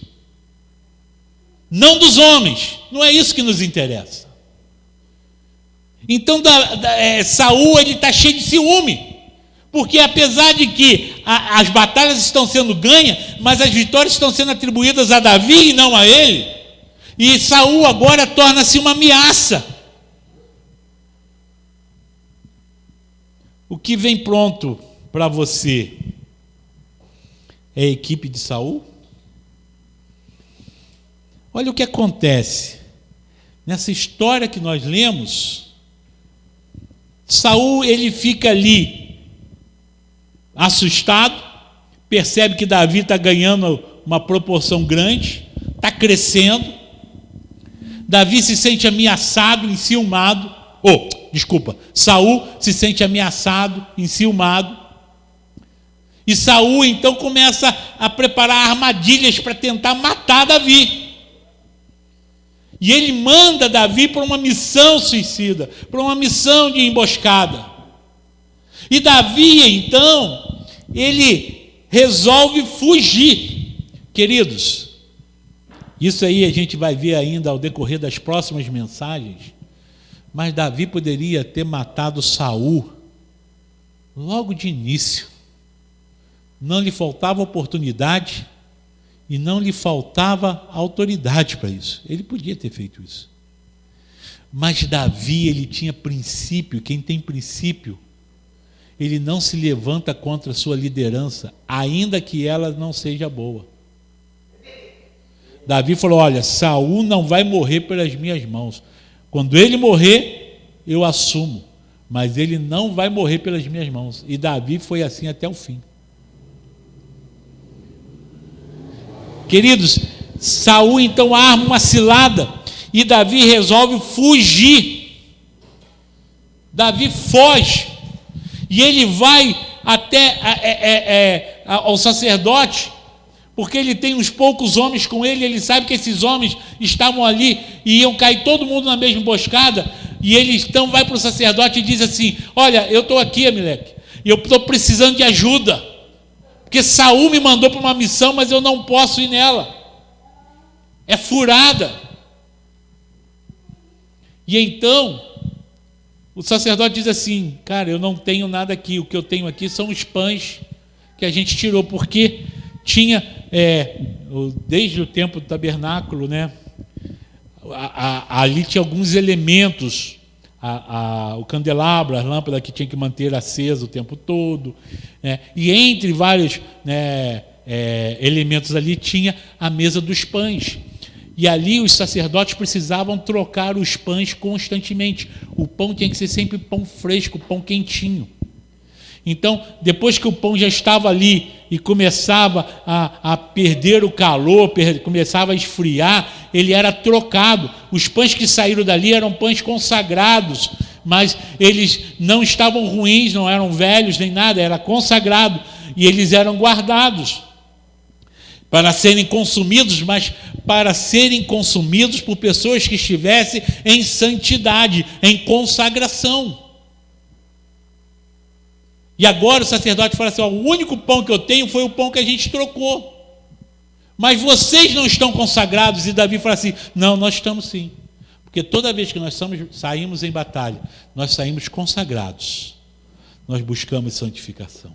Não dos homens, não é isso que nos interessa. Então Saul está cheio de ciúme, porque apesar de que as batalhas estão sendo ganhas, mas as vitórias estão sendo atribuídas a Davi e não a ele, e Saul agora torna-se uma ameaça. O que vem pronto para você é a equipe de Saul? Olha o que acontece. Nessa história que nós lemos, Saul, ele fica ali assustado, percebe que Davi está ganhando uma proporção grande, está crescendo. Davi se sente ameaçado, enciumado. Saul se sente ameaçado, enciumado. E Saul então começa a preparar armadilhas para tentar matar Davi. E ele manda Davi para uma missão suicida, para uma missão de emboscada. E Davi, então, ele resolve fugir. Queridos, isso aí a gente vai ver ainda ao decorrer das próximas mensagens, mas Davi poderia ter matado Saul logo de início. Não lhe faltava oportunidade e não lhe faltava autoridade para isso. Ele podia ter feito isso. Mas Davi, ele tinha princípio. Quem tem princípio, ele não se levanta contra a sua liderança, ainda que ela não seja boa. Davi falou: olha, Saul não vai morrer pelas minhas mãos. Quando ele morrer, eu assumo, mas ele não vai morrer pelas minhas mãos. E Davi foi assim até o fim. Queridos, Saul então arma uma cilada e Davi resolve fugir. Davi foge e ele vai até ao sacerdote, porque ele tem uns poucos homens com ele. Ele sabe que esses homens estavam ali e iam cair todo mundo na mesma emboscada, e ele então vai para o sacerdote e diz assim: olha, eu estou aqui, Amileque, e eu estou precisando de ajuda, porque Saul me mandou para uma missão, mas eu não posso ir nela, é furada. E então o sacerdote diz assim: cara, eu não tenho nada aqui, o que eu tenho aqui são os pães que a gente tirou, porque tinha, desde o tempo do tabernáculo, né, ali tinha alguns elementos, o candelabro, as lâmpadas que tinha que manter acesa o tempo todo, né, e entre vários elementos ali tinha a mesa dos pães. E ali os sacerdotes precisavam trocar os pães constantemente. O pão tinha que ser sempre pão fresco, pão quentinho. Então, depois que o pão já estava ali e começava a perder o calor, começava a esfriar, ele era trocado. Os pães que saíram dali eram pães consagrados, mas eles não estavam ruins, não eram velhos nem nada, era consagrado, e eles eram guardados para serem consumidos, mas para serem consumidos por pessoas que estivessem em santidade, em consagração. E agora o sacerdote fala assim: ó, o único pão que eu tenho foi o pão que a gente trocou. Mas vocês não estão consagrados. E Davi fala assim: não, nós estamos sim. Porque toda vez que nós saímos em batalha, nós saímos consagrados. Nós buscamos santificação.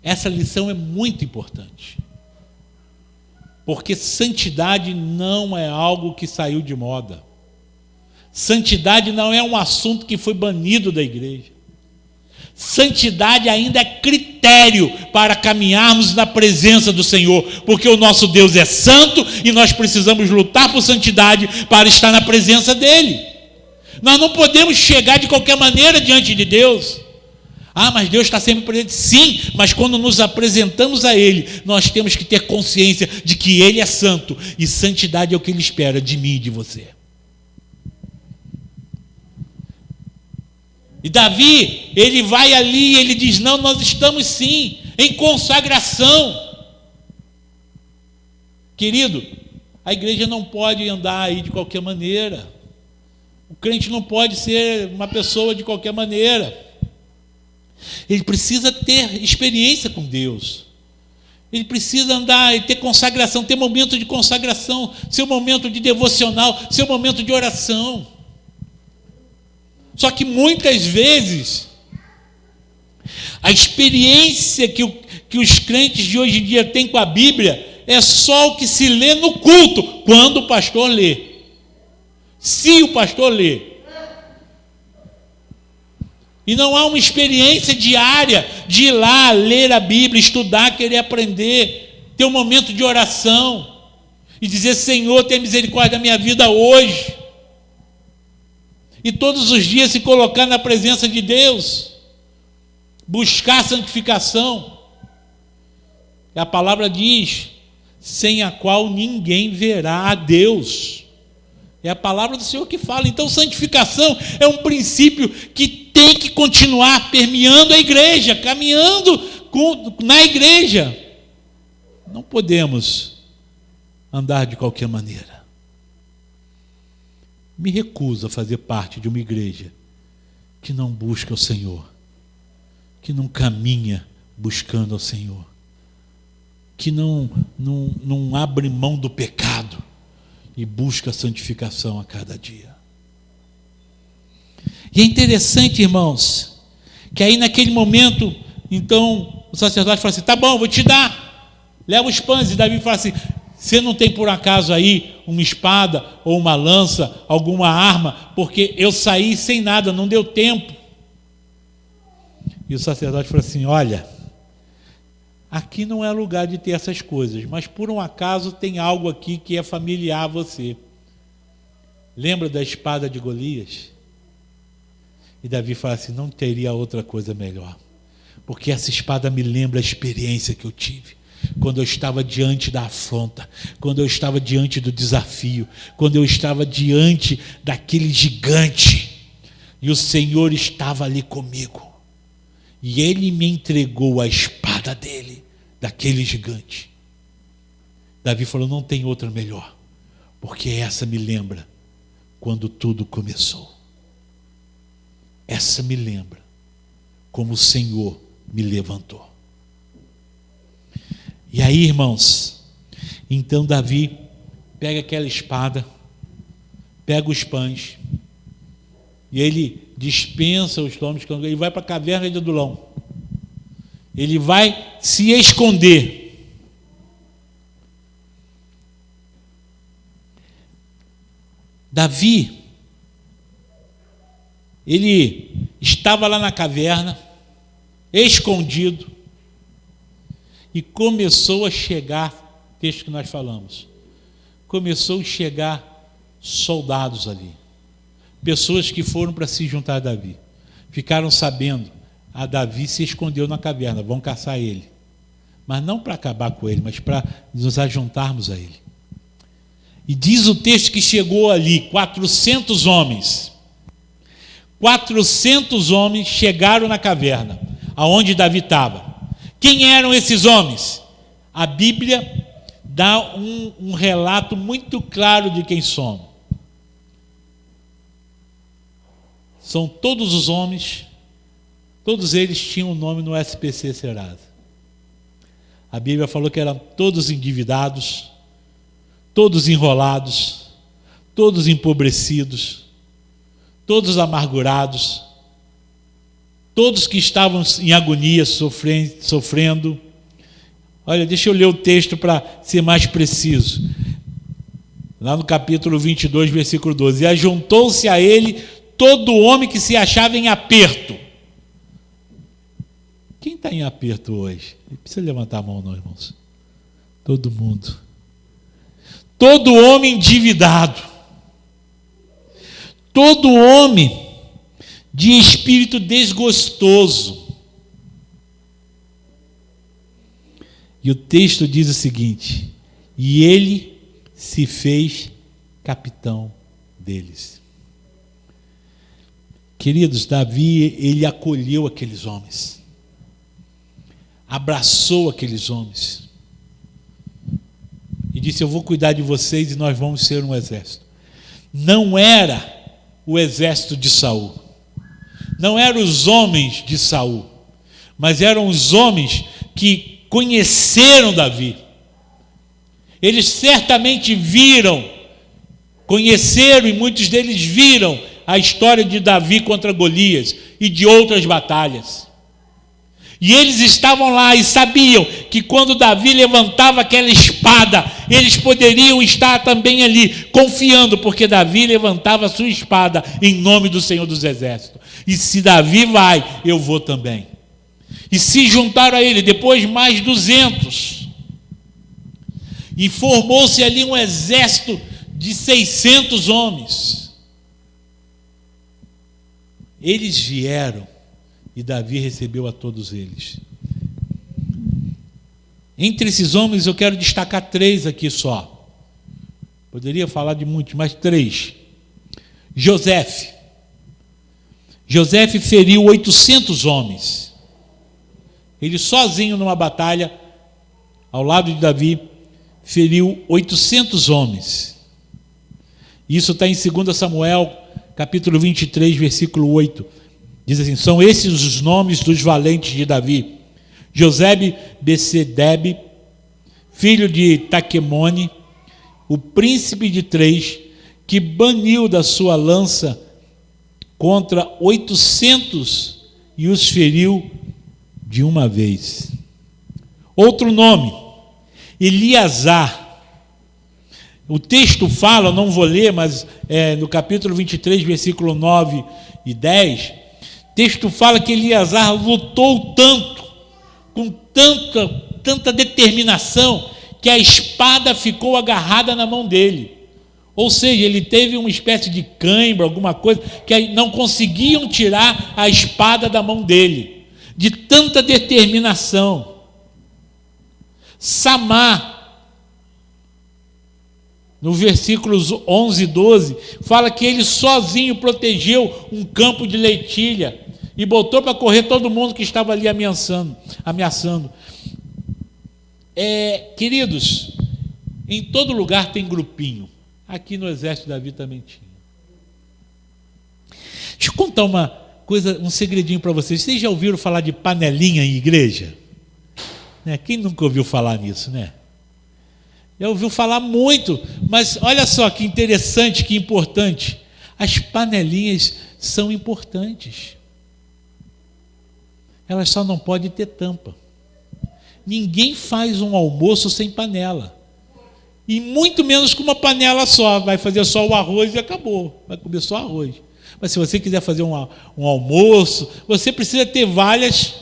Essa lição é muito importante. Porque santidade não é algo que saiu de moda. Santidade não é um assunto que foi banido da igreja. Santidade ainda é critério para caminharmos na presença do Senhor, porque o nosso Deus é santo e nós precisamos lutar por santidade para estar na presença dEle. Nós não podemos chegar de qualquer maneira diante de Deus. Ah, mas Deus está sempre presente. Sim, mas quando nos apresentamos a Ele, nós temos que ter consciência de que Ele é santo, e santidade é o que Ele espera de mim e de você. E Davi, ele vai ali e ele diz: não, nós estamos sim em consagração. Querido, a igreja não pode andar aí de qualquer maneira. O crente não pode ser uma pessoa de qualquer maneira. Ele precisa ter experiência com Deus. Ele precisa andar e ter consagração, ter momento de consagração, seu momento de devocional, seu momento de oração. Só que muitas vezes a experiência que os crentes de hoje em dia têm com a Bíblia é só o que se lê no culto, quando o pastor lê. Se o pastor lê. E não há uma experiência diária de ir lá, ler a Bíblia, estudar, querer aprender, ter um momento de oração e dizer: Senhor, tenha misericórdia da minha vida hoje. E todos os dias se colocar na presença de Deus, buscar santificação. E a palavra diz: sem a qual ninguém verá a Deus. É a palavra do Senhor que fala. Então, santificação é um princípio que tem que continuar permeando a igreja, caminhando na igreja. Não podemos andar de qualquer maneira. Me recuso a fazer parte de uma igreja que não busca o Senhor, que não caminha buscando ao Senhor, que não abre mão do pecado e busca a santificação a cada dia. E é interessante, irmãos, que aí naquele momento, então, o sacerdote fala assim: tá bom, vou te dar, leva os pães. E Davi fala assim: você não tem por acaso aí uma espada ou uma lança, alguma arma? Porque eu saí sem nada, não deu tempo. E o sacerdote falou assim: olha, aqui não é lugar de ter essas coisas, mas por um acaso tem algo aqui que é familiar a você. Lembra da espada de Golias? E Davi fala assim: não teria outra coisa melhor, porque essa espada me lembra a experiência que eu tive quando eu estava diante da afronta, quando eu estava diante do desafio, quando eu estava diante daquele gigante, e o Senhor estava ali comigo, e Ele me entregou a espada dele, daquele gigante. Davi falou: não tem outra melhor, porque essa me lembra quando tudo começou. Essa me lembra como o Senhor me levantou. E aí, irmãos, então Davi pega aquela espada, pega os pães, e ele dispensa os homens, ele vai para a caverna de Adulão. Ele vai se esconder. Davi, ele estava lá na caverna, escondido, e começou a chegar, texto que nós falamos, começou a chegar soldados ali, pessoas que foram para se juntar a Davi, ficaram sabendo: a Davi se escondeu na caverna, vão caçar ele, mas não para acabar com ele, mas para nos ajuntarmos a ele. E diz o texto que chegou ali 400 homens. 400 homens chegaram na caverna, aonde Davi estava. Quem eram esses homens? A Bíblia dá um relato muito claro de quem somos. São todos os homens, todos eles tinham um nome no SPC Serasa. A Bíblia falou que eram todos endividados, todos enrolados, todos empobrecidos, todos amargurados, todos que estavam em agonia, sofrendo. Olha, deixa eu ler o texto para ser mais preciso. Lá no capítulo 22, versículo 12. E ajuntou-se a ele todo homem que se achava em aperto. Quem está em aperto hoje? Não precisa levantar a mão não, irmãos. Todo mundo. Todo homem endividado. Todo homem de espírito desgostoso. E o texto diz o seguinte: e ele se fez capitão deles. Queridos, Davi, ele acolheu aqueles homens, abraçou aqueles homens e disse: eu vou cuidar de vocês e nós vamos ser um exército. Não era o exército de Saul, não eram os homens de Saul, mas eram os homens que conheceram Davi. Eles certamente viram, conheceram, e muitos deles viram a história de Davi contra Golias e de outras batalhas. E eles estavam lá e sabiam que quando Davi levantava aquela espada, eles poderiam estar também ali, confiando, porque Davi levantava a sua espada em nome do Senhor dos Exércitos. E se Davi vai, eu vou também. E se juntaram a ele, depois mais 200. E formou-se ali um exército de 600 homens. Eles vieram e Davi recebeu a todos eles. Entre esses homens eu quero destacar 3 aqui só. Poderia falar de muitos, mas 3. Josefe feriu 800 homens. Ele sozinho numa batalha, ao lado de Davi, feriu 800 homens. Isso está em 2 Samuel, capítulo 23, versículo 8. Diz assim: são esses os nomes dos valentes de Davi: Josebe-Becedebe, filho de Taquemone, o príncipe de 3, que baniu da sua lança contra 800 e os feriu de uma vez. Outro nome, Eliasar. O texto fala, não vou ler, mas no capítulo 23, versículo 9 e 10, o texto fala que Eliasar lutou tanto, com tanta determinação, que a espada ficou agarrada na mão dele. Ou seja, ele teve uma espécie de cãibra, alguma coisa, que não conseguiam tirar a espada da mão dele, de tanta determinação. Samar, no versículos 11 e 12, fala que ele sozinho protegeu um campo de leitilha e botou para correr todo mundo que estava ali ameaçando. Queridos, em todo lugar tem grupinho. Aqui no exército Davi também tinha. Deixa eu contar uma coisa, um segredinho para vocês. Vocês já ouviram falar de panelinha em igreja? Né? Quem nunca ouviu falar nisso, né? Já ouviu falar muito, mas olha só que interessante, que importante. As panelinhas são importantes. Elas só não podem ter tampa. Ninguém faz um almoço sem panela. E muito menos com uma panela só. Vai fazer só o arroz e acabou. Vai comer só arroz. Mas se você quiser fazer um almoço, você precisa ter várias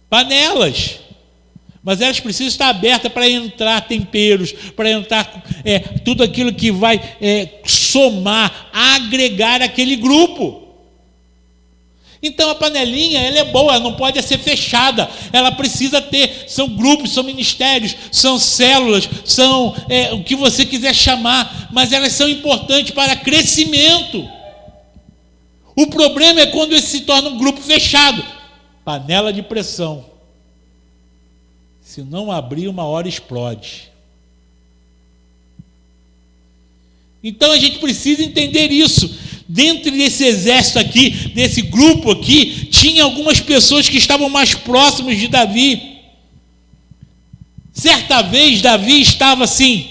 panelas. Mas elas precisam estar abertas para entrar temperos, para entrar tudo aquilo que vai somar, agregar aquele grupo. Então a panelinha, ela é boa, ela não pode ser fechada, ela precisa ter, são grupos, são ministérios, são células, são o que você quiser chamar, mas elas são importantes para crescimento. O problema é quando esse se torna um grupo fechado. Panela de pressão. Se não abrir, uma hora explode. Então a gente precisa entender isso. Dentro desse exército aqui, desse grupo aqui, tinha algumas pessoas que estavam mais próximas de Davi. Certa vez, Davi estava assim,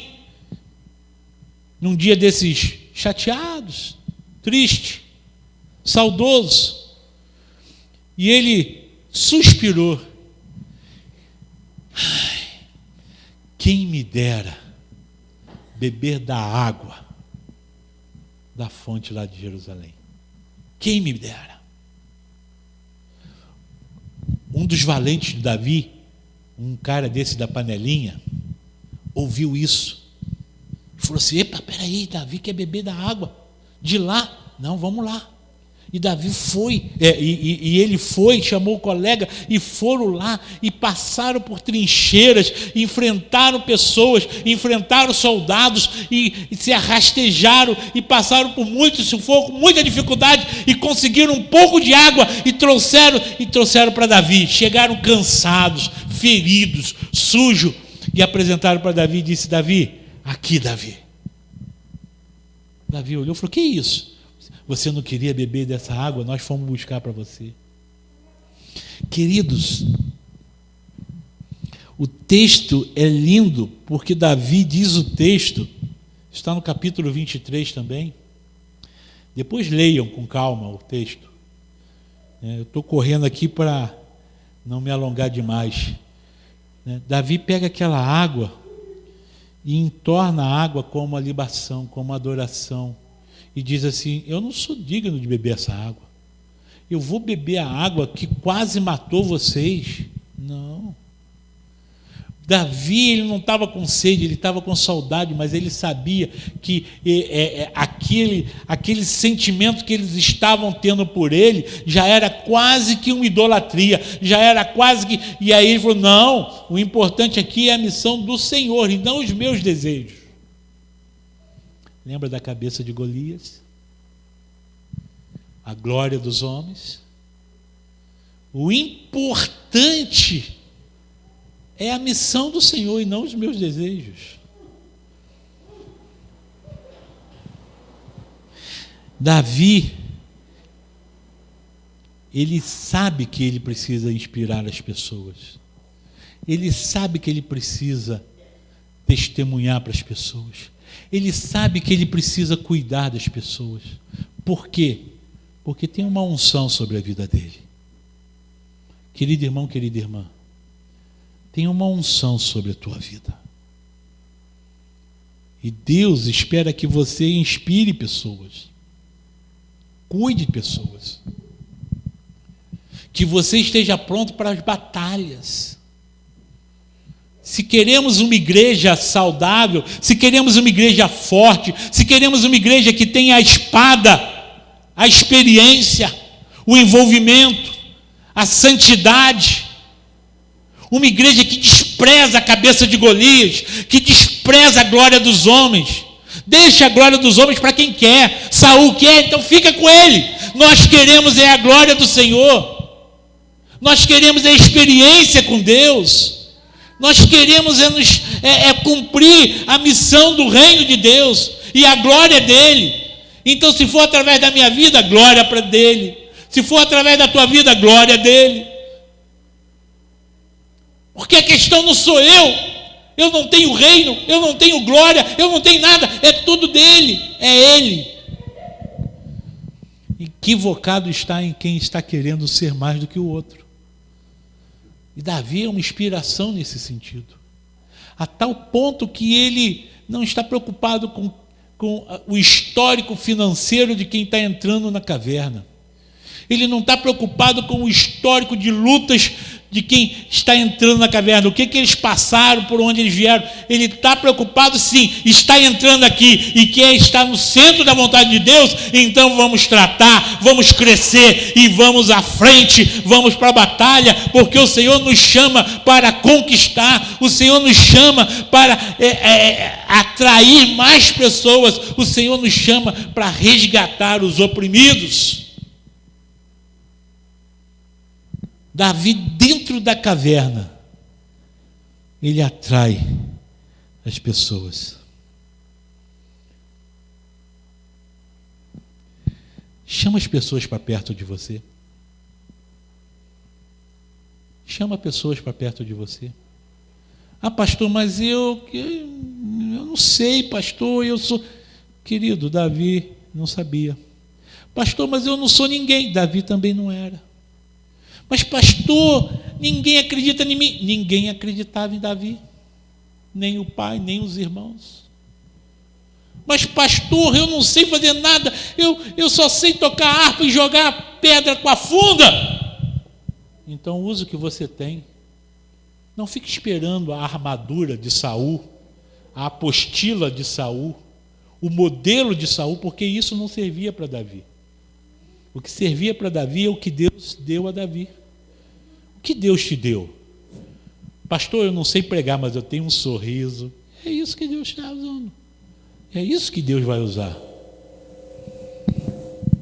num dia desses chateados, triste, saudoso, e ele suspirou: ai, quem me dera beber da água da fonte lá de Jerusalém. Quem me dera. Um dos valentes de Davi, um cara desse da panelinha, ouviu isso. Falou assim: epa, peraí, Davi quer beber da água de lá. Não, vamos lá. E Davi foi, e ele foi, chamou o colega, e foram lá, e passaram por trincheiras, enfrentaram pessoas, enfrentaram soldados, e se arrastejaram, e passaram por muito sufoco, muita dificuldade, e conseguiram um pouco de água, e trouxeram para Davi. Chegaram cansados, feridos, sujos, e apresentaram para Davi, e disse: Davi, aqui, Davi. Davi olhou e falou: que é isso? Você não queria beber dessa água? Nós fomos buscar para você. Queridos, o texto é lindo, porque Davi diz o texto, está no capítulo 23 também. Depois leiam com calma o texto. Eu estou correndo aqui para não me alongar demais. Davi pega aquela água e entorna a água como uma libação, como uma adoração. E diz assim: eu não sou digno de beber essa água. Eu vou beber a água que quase matou vocês? Não. Davi, ele não estava com sede, ele estava com saudade, mas ele sabia que aquele sentimento que eles estavam tendo por ele já era quase que uma idolatria, já era quase que... E aí ele falou: não, o importante aqui é a missão do Senhor e não os meus desejos. Lembra da cabeça de Golias? A glória dos homens? O importante é a missão do Senhor e não os meus desejos. Davi, ele sabe que ele precisa inspirar as pessoas. Ele sabe que ele precisa testemunhar para as pessoas. Ele sabe que ele precisa cuidar das pessoas. Por quê? Porque tem uma unção sobre a vida dele. Querido irmão, querida irmã, tem uma unção sobre a tua vida. E Deus espera que você inspire pessoas, cuide de pessoas, que você esteja pronto para as batalhas. Se queremos uma igreja saudável, se queremos uma igreja forte, se queremos uma igreja que tenha a espada, a experiência, o envolvimento, a santidade, uma igreja que despreza a cabeça de Golias, que despreza a glória dos homens, deixa a glória dos homens para quem quer. Saul quer, então fica com ele. Nós queremos a glória do Senhor, nós queremos a experiência com Deus. Nós queremos cumprir a missão do reino de Deus e a glória dele. Então, se for através da minha vida, glória para dele. Se for através da tua vida, glória dele. Porque a questão não sou eu não tenho reino, eu não tenho glória, eu não tenho nada, é tudo dele, é ele. Equivocado está em quem está querendo ser mais do que o outro. E Davi é uma inspiração nesse sentido, a tal ponto que ele não está preocupado com o histórico financeiro de quem está entrando na caverna. Ele não está preocupado com o histórico de lutas de quem está entrando na caverna, o que eles passaram, por onde eles vieram. Ele está preocupado, sim, está entrando aqui e quer estar no centro da vontade de Deus. Então vamos tratar, vamos crescer e vamos à frente, vamos para a batalha, porque o Senhor nos chama para conquistar, o Senhor nos chama para atrair mais pessoas, o Senhor nos chama para resgatar os oprimidos. Davi, dentro da caverna, ele atrai as pessoas. Chama as pessoas para perto de você. Chama pessoas para perto de você. Ah, pastor, mas eu não sei, pastor, eu sou... Querido, Davi não sabia. Pastor, mas eu não sou ninguém. Davi também não era. Mas pastor, ninguém acredita em mim. Ninguém acreditava em Davi. Nem o pai, nem os irmãos. Mas pastor, eu não sei fazer nada. Eu só sei tocar harpa e jogar pedra com a funda. Então use o que você tem. Não fique esperando a armadura de Saul, a apostila de Saul, o modelo de Saul, porque isso não servia para Davi. O que servia para Davi é o que Deus deu a Davi. O que Deus te deu? Pastor, eu não sei pregar, mas eu tenho um sorriso. É isso que Deus está usando. É isso que Deus vai usar.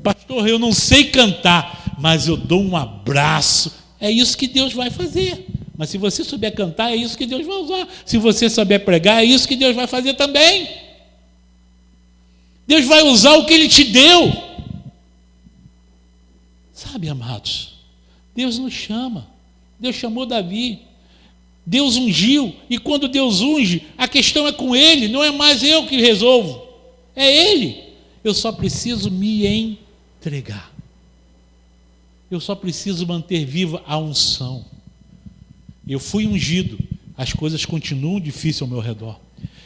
Pastor, eu não sei cantar, mas eu dou um abraço. É isso que Deus vai fazer. Mas se você souber cantar, é isso que Deus vai usar. Se você souber pregar, é isso que Deus vai fazer também. Deus vai usar o que Ele te deu. Sabe, amados, Deus nos chama. Deus chamou Davi. Deus ungiu. E quando Deus unge, a questão é com Ele. Não é mais eu que resolvo. É Ele. Eu só preciso me entregar. Eu só preciso manter viva a unção. Eu fui ungido. As coisas continuam difíceis ao meu redor.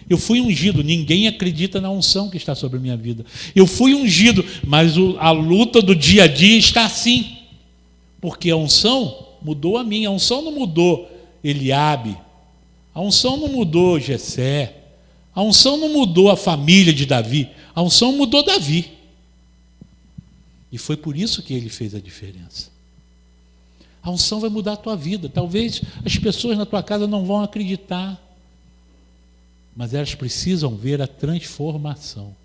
Eu fui ungido, ninguém acredita na unção que está sobre a minha vida. Eu fui ungido, mas a luta do dia a dia está assim. Porque a unção mudou a mim, a unção não mudou Eliabe, a unção não mudou Jessé, a unção não mudou a família de Davi, a unção mudou Davi. E foi por isso que ele fez a diferença. A unção vai mudar a tua vida. Talvez as pessoas na tua casa não vão acreditar, mas elas precisam ver a transformação.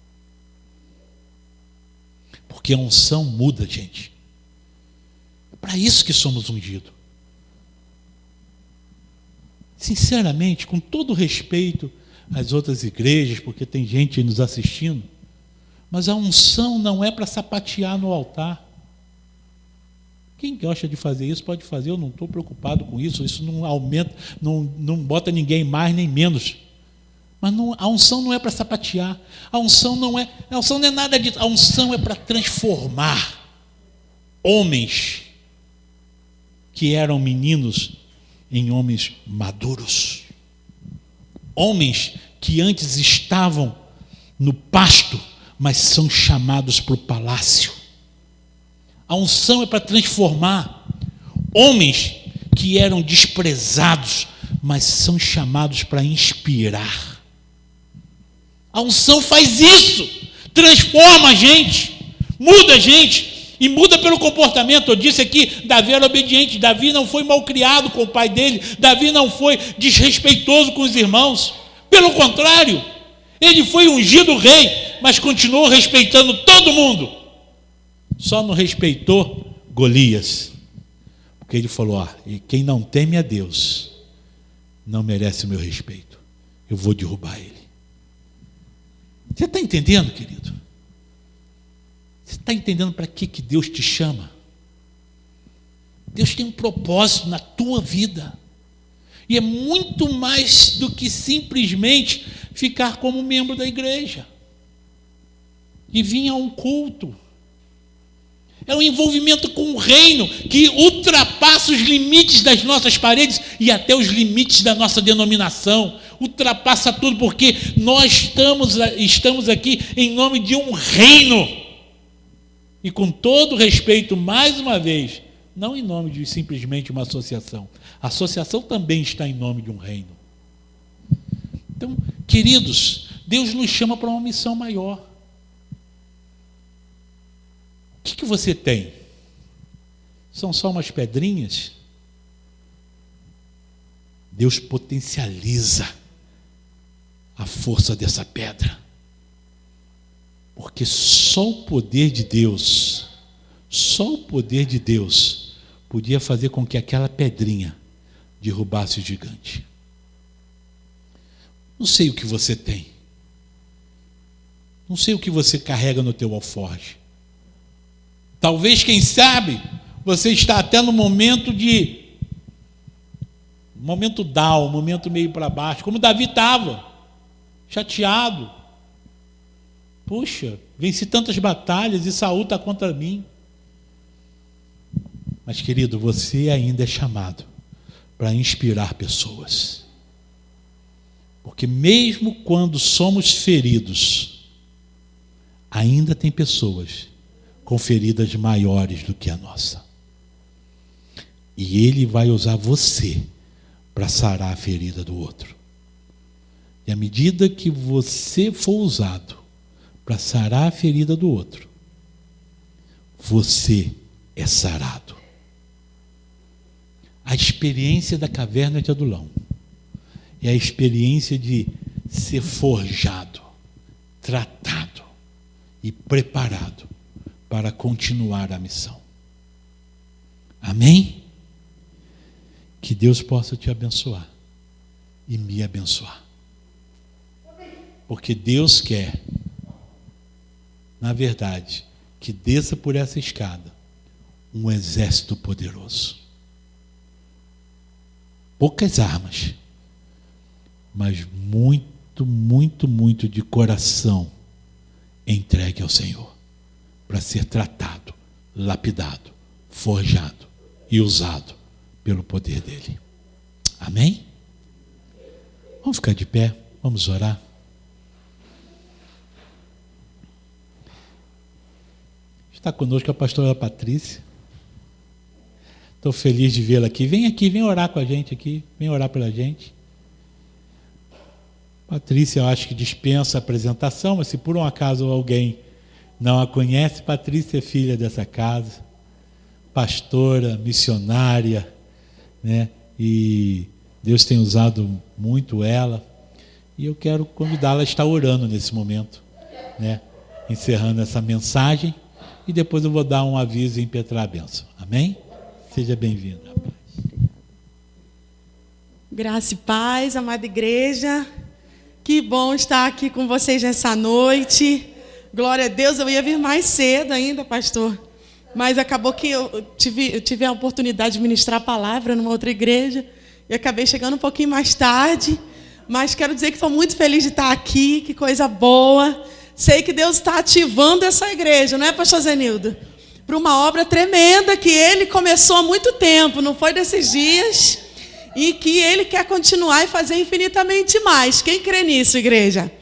Porque a unção muda, gente. É para isso que somos ungidos. Sinceramente, com todo respeito às outras igrejas, porque tem gente aí nos assistindo, mas a unção não é para sapatear no altar. Quem gosta de fazer isso pode fazer, eu não estou preocupado com isso, isso não aumenta, não bota ninguém mais nem menos. Mas não, a unção não é para sapatear, a unção não é nada disso, a unção é para transformar homens que eram meninos em homens maduros, homens que antes estavam no pasto, mas são chamados para o palácio. A unção é para transformar homens que eram desprezados, mas são chamados para inspirar. A unção faz isso, transforma a gente, muda a gente, e muda pelo comportamento. Eu disse aqui, Davi era obediente, Davi não foi malcriado com o pai dele, Davi não foi desrespeitoso com os irmãos, pelo contrário, ele foi ungido rei, mas continuou respeitando todo mundo, só não respeitou Golias, porque ele falou, e quem não teme a Deus, não merece o meu respeito, eu vou derrubar ele. Você está entendendo, querido? Você está entendendo para que Deus te chama? Deus tem um propósito na tua vida. E é muito mais do que simplesmente ficar como membro da igreja e vir a um culto. É um envolvimento com o reino que ultrapassa os limites das nossas paredes e até os limites da nossa denominação. Ultrapassa tudo, porque nós estamos aqui em nome de um reino. E com todo respeito, mais uma vez, não em nome de simplesmente uma associação. A associação também está em nome de um reino. Então, queridos, Deus nos chama para uma missão maior. O que você tem? São só umas pedrinhas? Deus potencializa a força dessa pedra. Porque só o poder de Deus podia fazer com que aquela pedrinha derrubasse o gigante. Não sei o que você tem. Não sei o que você carrega no teu alforje. Talvez, quem sabe, você está até no momento down, momento meio para baixo, como Davi estava, chateado. Puxa, venci tantas batalhas e Saul está contra mim. Mas, querido, você ainda é chamado para inspirar pessoas. Porque mesmo quando somos feridos, ainda tem pessoas com feridas maiores do que a nossa. E Ele vai usar você para sarar a ferida do outro. E à medida que você for usado para sarar a ferida do outro, você é sarado. A experiência da caverna de Adulão é a experiência de ser forjado, tratado e preparado para continuar a missão. Amém? Que Deus possa te abençoar e me abençoar. Porque Deus quer, na verdade, que desça por essa escada um exército poderoso. Poucas armas, mas muito, muito, muito de coração entregue ao Senhor, para ser tratado, lapidado, forjado e usado pelo poder dEle. Amém? Vamos ficar de pé, vamos orar. Está conosco a pastora Patrícia. Estou feliz de vê-la aqui. Vem aqui, vem orar com a gente aqui. Vem orar pela gente. Patrícia, eu acho que dispensa a apresentação, mas se por um acaso alguém não a conhece, Patrícia é filha dessa casa, pastora, missionária, né? E Deus tem usado muito ela. E eu quero convidá-la a estar orando nesse momento, né? Encerrando essa mensagem. E depois eu vou dar um aviso e impetrar a bênção. Amém? Seja bem-vinda. Graça e paz, amada igreja. Que bom estar aqui com vocês nessa noite. Glória a Deus, eu ia vir mais cedo ainda, pastor. Mas acabou que eu tive a oportunidade de ministrar a palavra numa outra igreja. E acabei chegando um pouquinho mais tarde. Mas quero dizer que estou muito feliz de estar aqui. Que coisa boa. Sei que Deus está ativando essa igreja, não é, pastor Zenildo? Para uma obra tremenda que Ele começou há muito tempo, não foi desses dias, e que Ele quer continuar e fazer infinitamente mais. Quem crê nisso, igreja?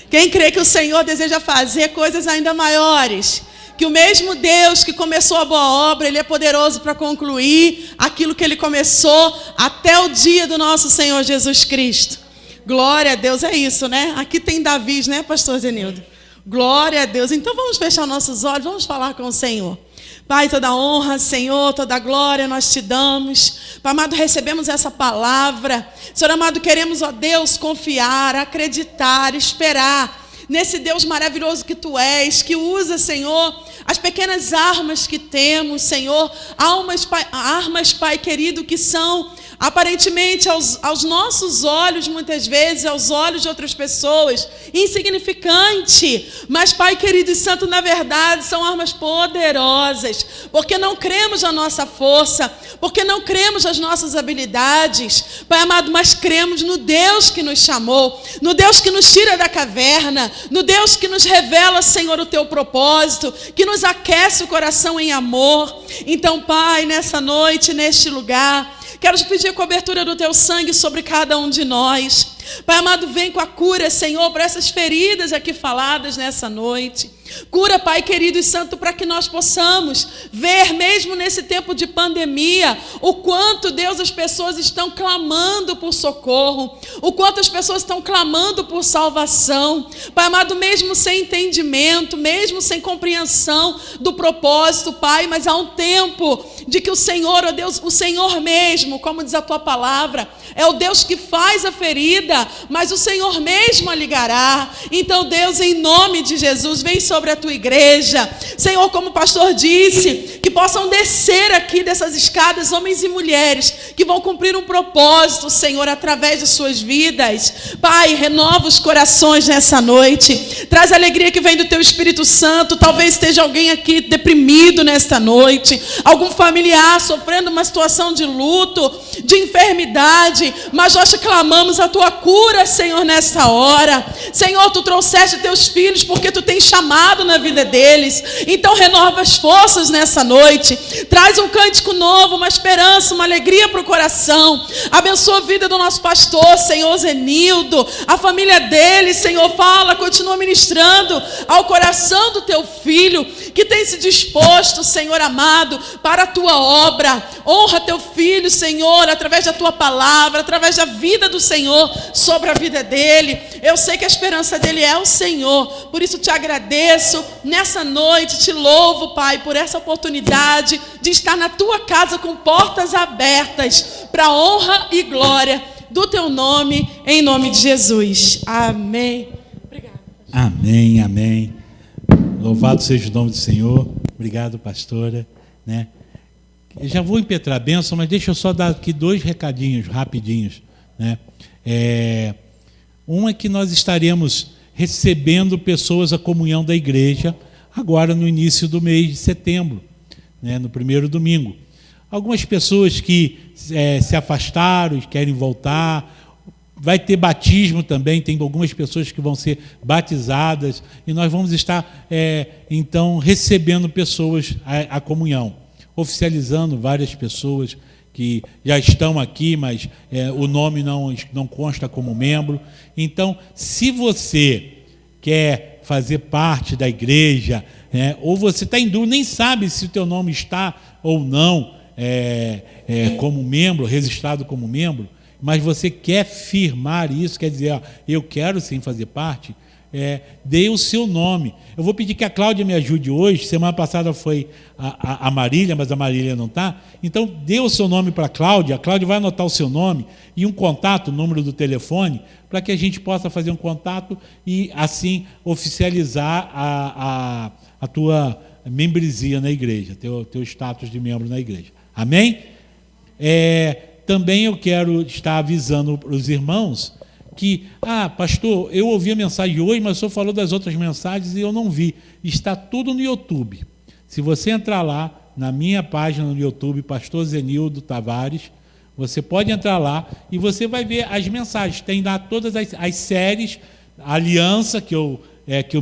Quem crê que o Senhor deseja fazer coisas ainda maiores? Que o mesmo Deus que começou a boa obra, Ele é poderoso para concluir aquilo que Ele começou até o dia do nosso Senhor Jesus Cristo. Glória a Deus, é isso, né? Aqui tem Davi, né, pastor Zenildo? Glória a Deus. Então vamos fechar nossos olhos, vamos falar com o Senhor. Pai, toda honra, Senhor, toda glória nós te damos. Pai amado, recebemos essa palavra. Senhor amado, queremos, ó Deus, confiar, acreditar, esperar nesse Deus maravilhoso que Tu és, que usa, Senhor, as pequenas armas que temos, Senhor, armas, Pai querido, que são aparentemente aos nossos olhos, muitas vezes, aos olhos de outras pessoas, insignificante, mas Pai querido e santo, na verdade, são armas poderosas, porque não cremos na nossa força, porque não cremos nas nossas habilidades, Pai amado, mas cremos no Deus que nos chamou, no Deus que nos tira da caverna, no Deus que nos revela, Senhor, o Teu propósito, que nos aquece o coração em amor. Então, Pai, nessa noite, neste lugar, quero te pedir a cobertura do Teu sangue sobre cada um de nós. Pai amado, vem com a cura, Senhor, para essas feridas aqui faladas nessa noite. Cura, Pai querido e santo, para que nós possamos ver, mesmo nesse tempo de pandemia, o quanto, Deus, as pessoas estão clamando por socorro, o quanto as pessoas estão clamando por salvação. Pai amado, mesmo sem entendimento, mesmo sem compreensão do propósito, Pai, mas há um tempo de que o Senhor, ó Deus, o Senhor mesmo, como diz a Tua palavra, é o Deus que faz a ferida liga, mas o Senhor mesmo a ligará. Então, Deus, em nome de Jesus, vem sobre a tua igreja. Senhor, como o pastor disse, que possam descer aqui dessas escadas homens e mulheres que vão cumprir um propósito, Senhor, através de suas vidas. Pai, renova os corações nessa noite. Traz a alegria que vem do teu Espírito Santo. Talvez esteja alguém aqui deprimido nesta noite, algum familiar sofrendo uma situação de luto, de enfermidade, mas nós te clamamos a tua cura, Senhor, nessa hora. Senhor, tu trouxeste teus filhos porque tu tens chamado na vida deles. Então renova as forças nessa noite. Traz um cântico novo, uma esperança, uma alegria para o coração. Abençoa a vida do nosso pastor, Senhor Zenildo, a família dele, Senhor, fala, continua ministrando ao coração do teu filho, que tem se disposto, Senhor amado, para a tua obra. Honra teu filho, Senhor, através da tua palavra, através da vida do Senhor sobre a vida dele. Eu sei que a esperança dele é o Senhor, por isso te agradeço nessa noite, te louvo, Pai, por essa oportunidade de estar na tua casa com portas abertas para a honra e glória do teu nome, em nome de Jesus. Amém. Obrigada. Amém, amém. Louvado seja o nome do Senhor. Obrigado, pastora, né? Eu já vou impetrar a bênção, mas deixa eu só dar aqui 2 recadinhos rapidinhos, né? Um é que nós estaremos recebendo pessoas à comunhão da igreja agora no início do mês de setembro, né? No primeiro domingo. Algumas pessoas que se afastaram e querem voltar. Vai ter batismo também, tem algumas pessoas que vão ser batizadas, e nós vamos estar, então, recebendo pessoas à comunhão, oficializando várias pessoas que já estão aqui, mas o nome não consta como membro. Então, se você quer fazer parte da igreja, ou você está em dúvida, nem sabe se o teu nome está ou não como membro, registrado como membro, mas você quer firmar isso, quer dizer, eu quero sim fazer parte, dê o seu nome. Eu vou pedir que a Cláudia me ajude hoje. Semana passada foi a Marília, mas a Marília não está. Então, dê o seu nome para a Cláudia vai anotar o seu nome e um contato, o número do telefone, para que a gente possa fazer um contato e, assim, oficializar a tua membresia na igreja, teu status de membro na igreja. Amém? Também eu quero estar avisando para os irmãos que, pastor, eu ouvi a mensagem hoje, mas o senhor falou das outras mensagens e eu não vi. Está tudo no YouTube. Se você entrar lá, na minha página no YouTube, Pastor Zenildo Tavares, você pode entrar lá e você vai ver as mensagens. Tem lá todas as séries, a aliança que eu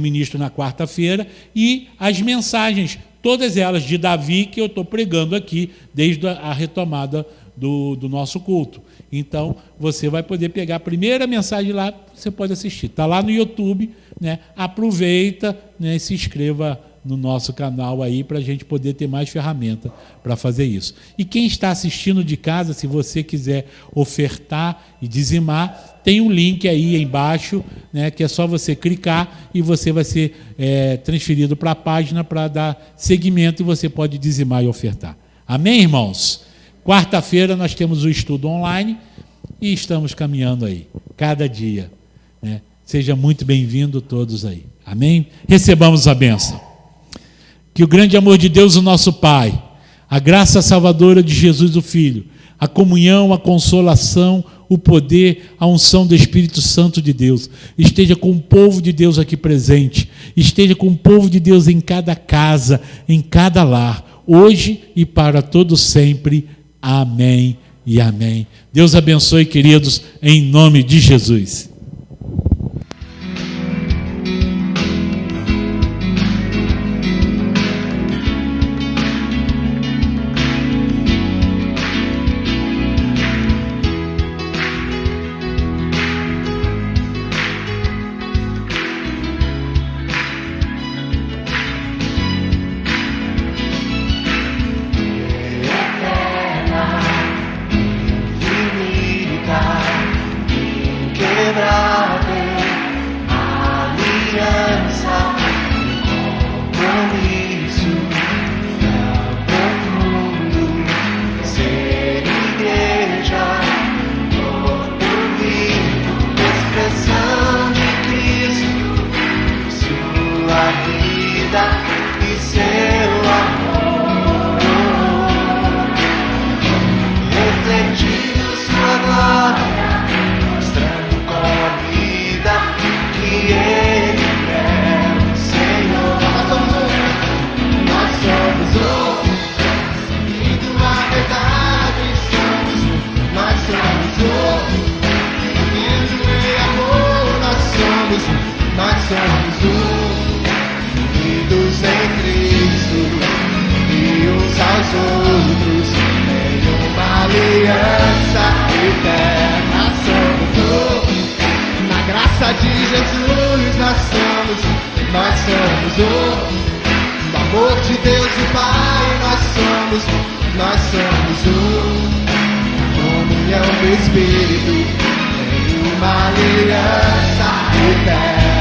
ministro na quarta-feira, e as mensagens, todas elas de Davi, que eu estou pregando aqui desde a retomada do nosso culto. Então, você vai poder pegar a primeira mensagem lá, você pode assistir. Está lá no YouTube, né? Aproveita, né? E se inscreva no nosso canal aí para a gente poder ter mais ferramenta para fazer isso. E quem está assistindo de casa, se você quiser ofertar e dizimar, tem um link aí embaixo, né? Que é só você clicar e você vai ser transferido para a página para dar seguimento e você pode dizimar e ofertar. Amém, irmãos? Quarta-feira nós temos o estudo online e estamos caminhando aí, cada dia, né? Seja muito bem-vindo todos aí. Amém? Recebamos a bênção. Que o grande amor de Deus, o nosso Pai, a graça salvadora de Jesus, o Filho, a comunhão, a consolação, o poder, a unção do Espírito Santo de Deus, esteja com o povo de Deus aqui presente, esteja com o povo de Deus em cada casa, em cada lar, hoje e para todo sempre. Amém e amém. Deus abençoe, queridos, em nome de Jesus. Quebra nós somos unidos em Cristo e uns aos outros em uma aliança eterna somos. Na graça de Jesus nós somos no amor de Deus o Pai nós somos na comunhão do Espírito em uma aliança eterna.